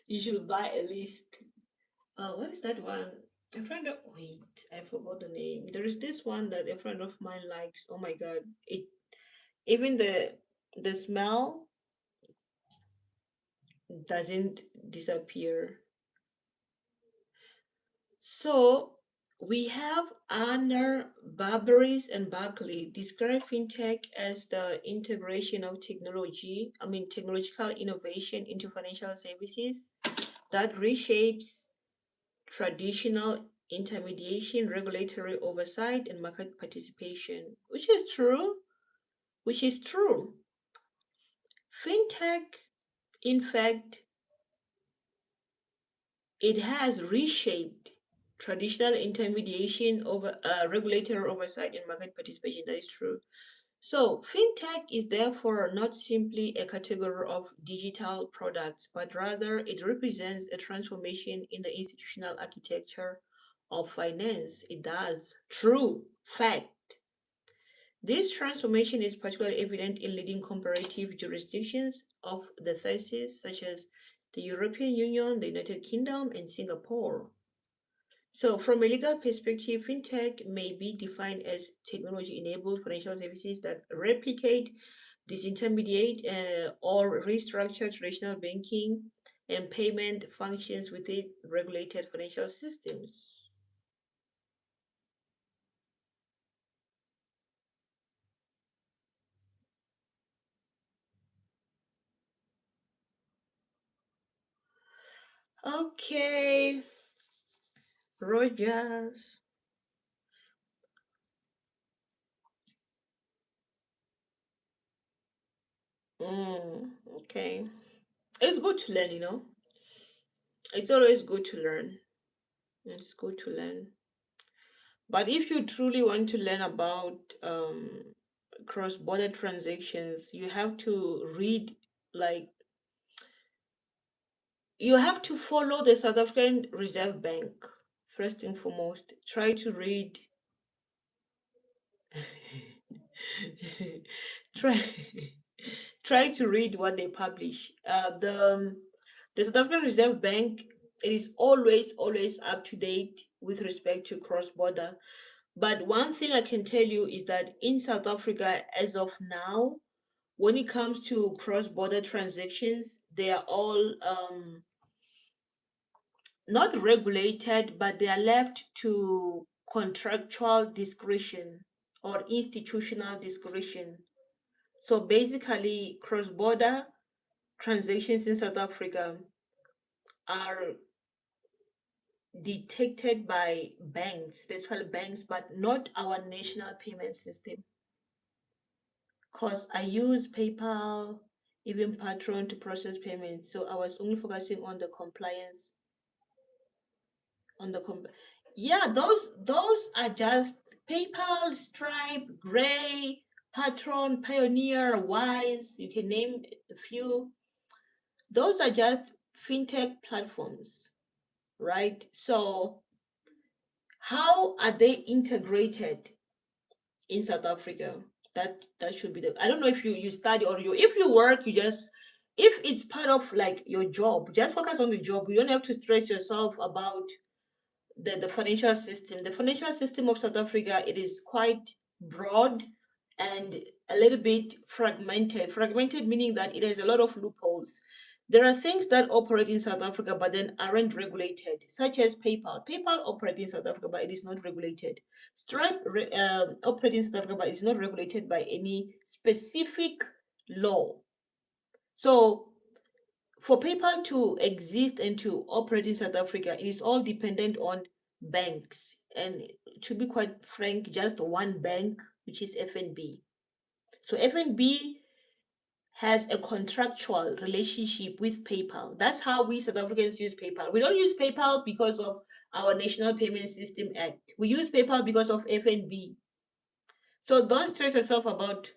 You should buy a list. Oh, what is that one? A friend of wait, I forgot the name. There is this one that a friend of mine likes. Oh my god. It even the smell doesn't disappear. So we have Anna, Barbaris, and Barkley describe fintech as the integration of technological innovation into financial services that reshapes traditional intermediation, regulatory oversight, and market participation, which is true. Which is true. Fintech, in fact, it has reshaped traditional intermediation over regulatory oversight and market participation. That is true. So, fintech is therefore not simply a category of digital products, but rather it represents a transformation in the institutional architecture of finance. It does. True. Fact. This transformation is particularly evident in leading comparative jurisdictions of the Thesis, such as the European Union, the United Kingdom, and Singapore. So, from a legal perspective, fintech may be defined as technology enabled financial services that replicate, disintermediate, or restructure traditional banking and payment functions within regulated financial systems. Okay, Rogers. Okay. It's good to learn, you know. It's always good to learn. It's good to learn. But if you truly want to learn about cross-border transactions, you have to read, like, you have to follow the South African Reserve Bank first and foremost. Try to read, try, try to read what they publish. The South African Reserve Bank, it is always up to date with respect to cross-border. But one thing I can tell you is that in South Africa, as of now, when it comes to cross-border transactions, they are all not regulated, but they are left to contractual discretion or institutional discretion. So basically, cross-border transactions in South Africa are detected by banks, special banks, but not our national payment system. Because I use PayPal, even Patron to process payments. So I was only focusing on the compliance, on the yeah, those are just PayPal, Stripe, Gray, Patron, Pioneer, Wise. You can name a few. Those are just fintech platforms, right? So how are they integrated in South Africa? That should be the. I don't know if you study or you if you work, you just if it's part of like your job, just focus on the job. You don't have to stress yourself about the financial system. The financial system of South Africa, it is quite broad and a little bit fragmented. Fragmented meaning that it has a lot of loopholes. There are things that operate in South Africa but then aren't regulated, such as PayPal. PayPal operates in South Africa but it is not regulated. Stripe operates in South Africa but it is not regulated by any specific law. So for PayPal to exist and to operate in South Africa, it is all dependent on banks. And to be quite frank, just one bank, which is FNB. So FNB has a contractual relationship with PayPal. That's how we South Africans use PayPal. We don't use PayPal because of our National Payment System Act. We use PayPal because of FNB. So don't stress yourself about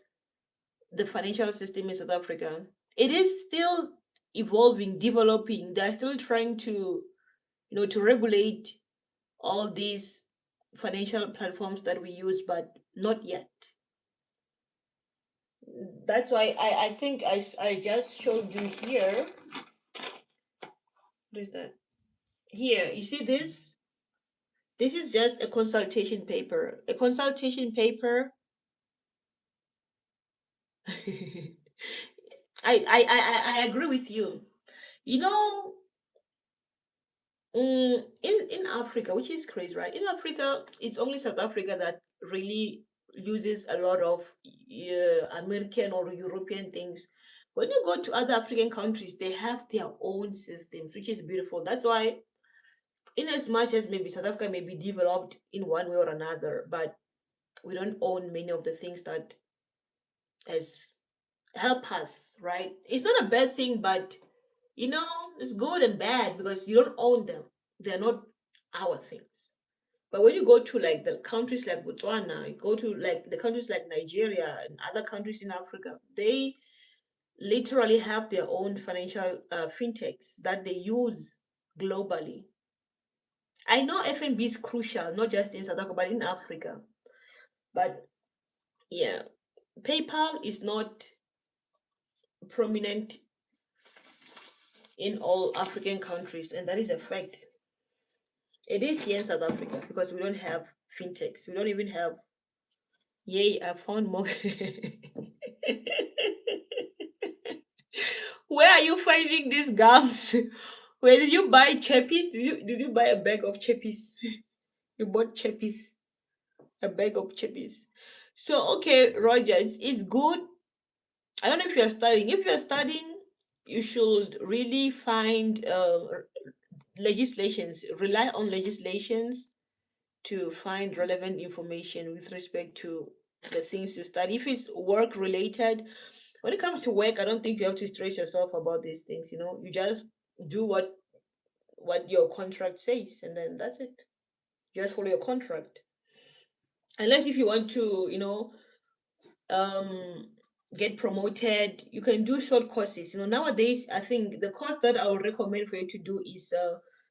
the financial system in South Africa. It is still evolving, developing. They're still trying to, to regulate all these financial platforms that we use, but not yet. That's why I think I just showed you here. What is that? Here, you see this? This is just a consultation paper. A consultation paper. I agree with you. You know, in Africa, which is crazy, right? In Africa, it's only South Africa that really uses a lot of American or European things. When you go to other African countries, they have their own systems, which is beautiful. That's why, in as much as maybe South Africa may be developed in one way or another, but we don't own many of the things that has help us, right? It's not a bad thing, but it's good and bad because you don't own them. They're not our things. But when you go to like the countries like Botswana, you go to like the countries like Nigeria and other countries in Africa, they literally have their own financial fintechs that they use globally. I know FNB is crucial, not just in South Africa, but in Africa. But yeah, PayPal is not prominent in all African countries, and that is a fact. It is here in South Africa because we don't have fintechs. We don't even have. Yay! I found more. Where are you finding these gums? Where did you buy chappies? Did you buy a bag of chappies? You bought chappies, a bag of chappies. So okay, Roger, it's good. I don't know if you're studying. If you're studying, you should really find legislations. Rely on legislations to find relevant information with respect to the things you study. If it's work related, when it comes to work, I don't think you have to stress yourself about these things. You just do what your contract says, and then that's it. Just follow your contract. Unless if you want to, um get promoted, you can do short courses. Nowadays I think the course that I would recommend for you to do is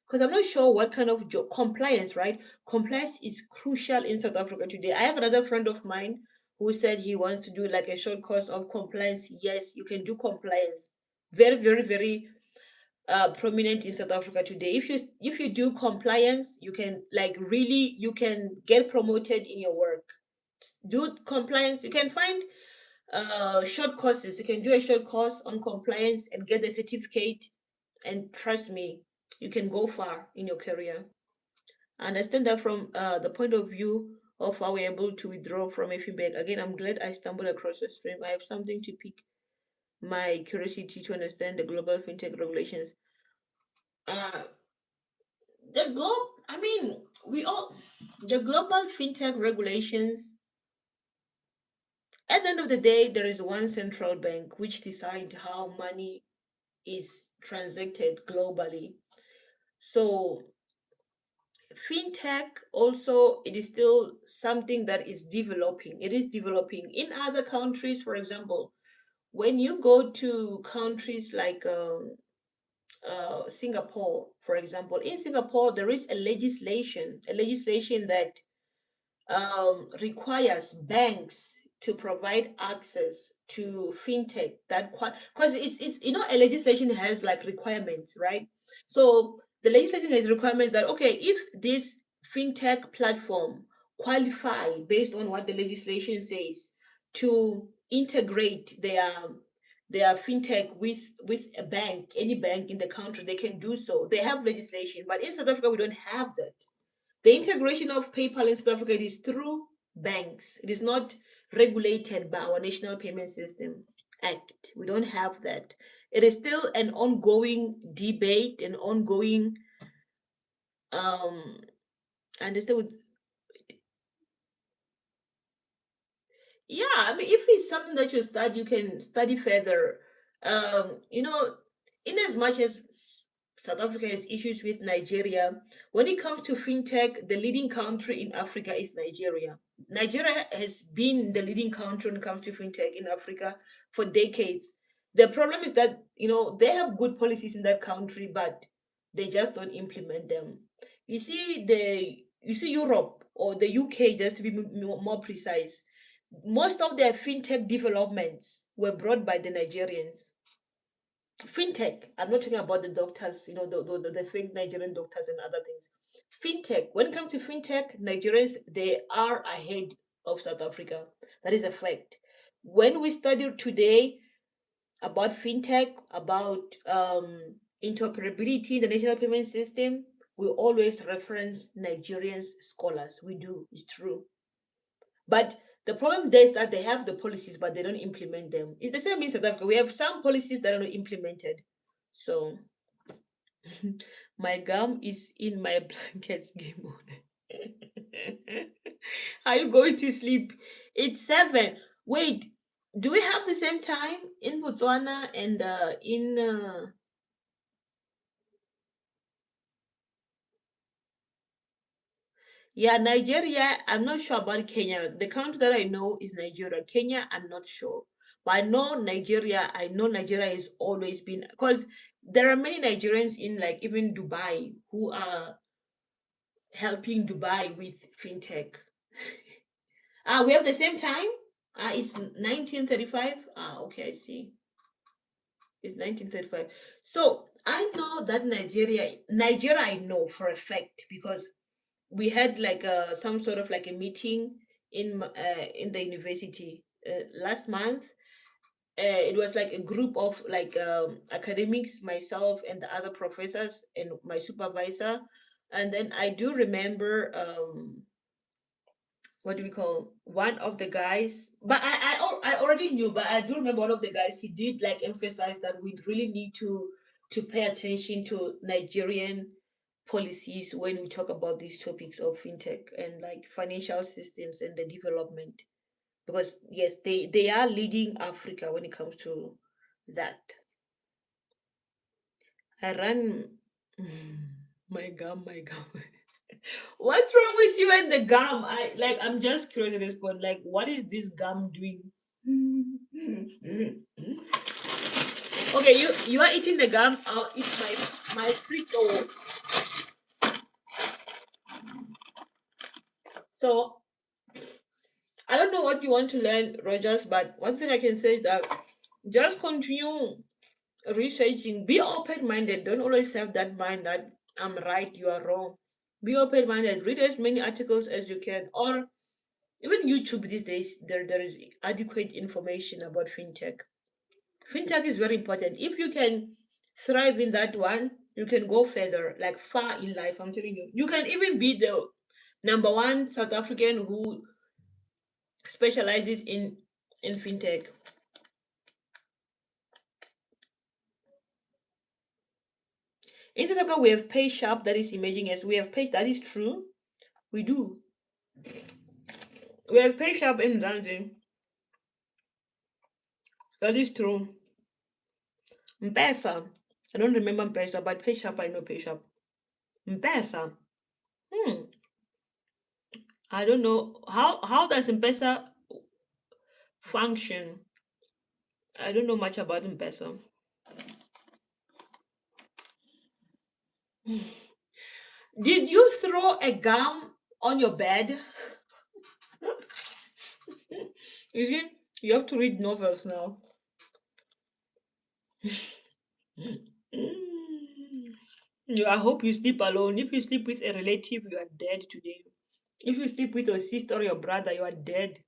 because I'm not sure what kind of job compliance, right? Compliance is crucial in South Africa today. I have another friend of mine who said he wants to do like a short course of compliance. Yes, you can do compliance. Very, very, very prominent in South Africa today. If you do compliance, you can like really you can get promoted in your work. Do compliance, you can find short courses. You can do a short course on compliance and get the certificate, and trust me, you can go far in your career. I understand that from the point of view of how we're able to withdraw from a feedback. Again, I'm glad I stumbled across the stream. I have something to pique my curiosity to understand the global fintech regulations. Uh, the globe, I mean, we all, the global fintech regulations, at the end of the day, there is one central bank which decides how money is transacted globally. So fintech also, it is still something that is developing. It is developing in other countries. For example, when you go to countries like Singapore, for example, in Singapore there is a legislation that requires banks to provide access to fintech that because it's a legislation has like requirements, right? So the legislation has requirements that okay, if this fintech platform qualify based on what the legislation says to integrate their fintech with a bank, any bank in the country, they can do so. They have legislation, but in South Africa we don't have that. The integration of PayPal in South Africa is through banks. It is not regulated by our National Payment System Act. We don't have that. It is still an ongoing debate, an ongoing um and still with yeah, I mean if it's something that you study, you can study further. In as much as South Africa has issues with Nigeria, when it comes to fintech, the leading country in Africa is Nigeria. Nigeria has been the leading country when it comes to fintech in Africa for decades. The problem is that they have good policies in that country, but they just don't implement them. You see Europe or the UK, just to be more precise, most of their fintech developments were brought by the Nigerians. Fintech, I'm not talking about the doctors, the fake Nigerian doctors and other things. fintech, when it comes to fintech, Nigerians, they are ahead of South Africa. That is a fact. When we study today about fintech, about interoperability in the national payment system, we always reference Nigerians scholars. We do, it's true. But the problem there is that they have the policies, but they don't implement them. It's the same in South Africa. We have some policies that are not implemented. So my gum is in my blankets, game on. Are you going to sleep? It's 7. Wait, do we have the same time in Botswana and in yeah, Nigeria? I'm not sure about Kenya. The country that I know is Nigeria. Kenya, I'm not sure. But I know Nigeria. I know Nigeria has always been, because there are many Nigerians in, like, even Dubai who are helping Dubai with fintech. We have the same time. It's 1935. Okay, I see. It's 1935. So I know that Nigeria, I know for a fact because we had like some sort of like a meeting in the university last month. It was like a group of like academics, myself and the other professors and my supervisor. And then I do remember what do we call, one of the guys, but I already knew, but I do remember one of the guys, he did like emphasize that we really need to pay attention to Nigerian policies when we talk about these topics of fintech and like financial systems and the development, because yes, they are leading Africa when it comes to that. I ran. My gum. What's wrong with you and the gum? I'm just curious at this point. Like, what is this gum doing? Okay, you are eating the gum. I'll eat my Fritos. So I don't know what you want to learn, Rogers, but one thing I can say is that just continue researching. Be open minded. Don't always have that mind that I'm right, you are wrong. Be open minded. Read as many articles as you can, or even YouTube these days. There is adequate information about fintech. Fintech is very important. If you can thrive in that one, you can go further, like far in life. I'm telling you, you can even be the number one South African who specializes in fintech. In South Africa, we have Pay Sharp that is emerging as we have Pay. That is true. We do. We have Pay Sharp in Zanzibar. That is true. Mpesa. I don't remember Mpesa, but Pay Sharp, I know Pay Sharp. Mpesa. Hmm. I don't know how does Mpesa function. I don't know much about Mpesa. Did you throw a gum on your bed? You see, you have to read novels now. I hope you sleep alone. If you sleep with a relative, you are dead today. If you sleep with your sister or your brother, you are dead.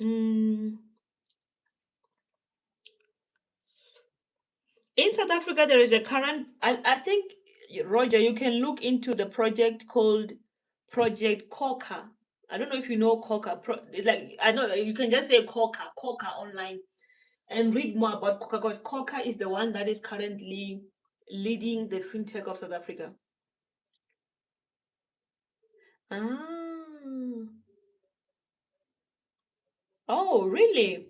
Mm. In South Africa, there is a current, I think, Roger, you can look into the project called Project Coca. I don't know if you know Coca. Like, I know you can just say Coca online and read more about Coca, because Coca is the one that is currently leading the fintech of South Africa. Ah, oh, really?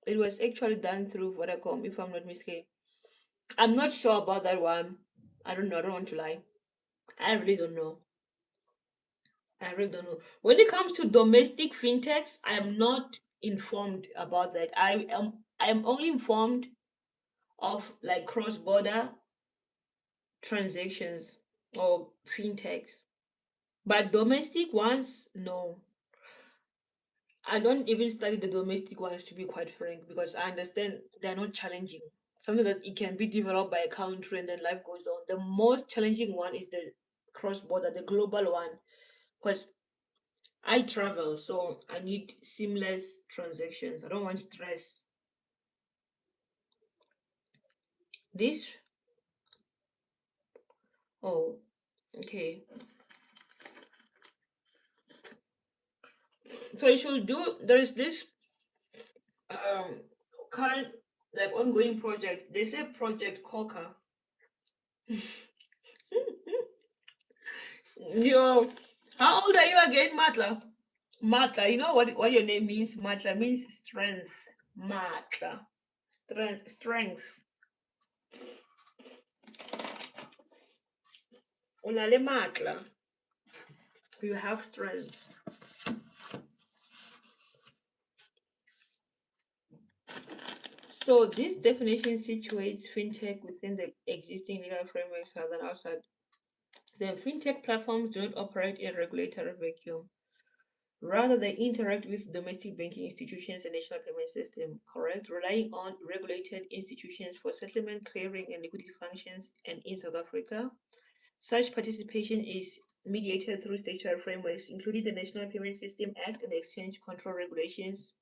It was actually done through Vodacom, if I'm not mistaken. I'm not sure about that one. I don't know. I don't want to lie. I really don't know. I really don't know. When it comes to domestic fintechs, I am not informed about that. I am only informed of like cross-border transactions or fintechs. But domestic ones, no. I don't even study the domestic ones, to be quite frank, because I understand they're not challenging. something that it can be developed by a country and then life goes on. The most challenging one is the cross border, the global one, because I travel, so I need seamless transactions. I don't want stress. This, oh, okay. So you should do. There is this um current like ongoing project. They say Project Coca. Yo, how old are you again, Matla? Matla, you know what your name means? Matla means strength. Matla, strength. Unale matla. You have strength. So this definition situates fintech within the existing legal frameworks rather than outside. The fintech platforms do not operate in regulatory vacuum. Rather, they interact with domestic banking institutions and national payment system, correct? Relying on regulated institutions for settlement, clearing, and liquidity functions. And in South Africa, such participation is mediated through statutory frameworks, including the National Payment System Act and the Exchange Control Regulations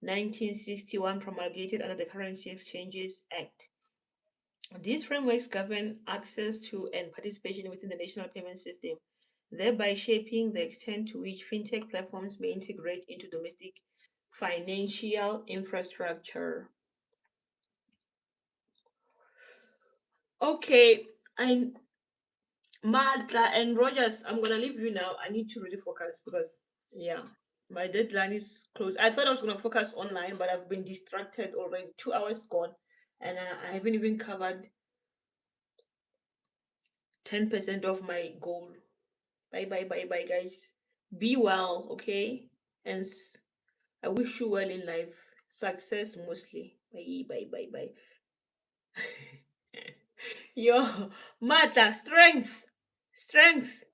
1961, promulgated under the Currency Exchanges Act. These frameworks govern access to and participation within the national payment system, thereby shaping the extent to which fintech platforms may integrate into domestic financial infrastructure. Okay, and Malta and Rogers, I'm gonna leave you now. I need to really focus because yeah, my deadline is close. I thought I was gonna focus online, but I've been distracted already. 2 hours gone, and I haven't even covered 10% of my goal. Bye bye bye bye guys. Be well, okay? And I wish you well in life. Success mostly. Bye bye bye bye. Yo, Mata, strength. Strength.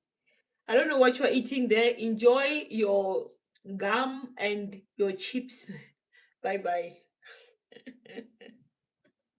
I don't know what you're eating there. Enjoy your gum and your chips. Bye bye.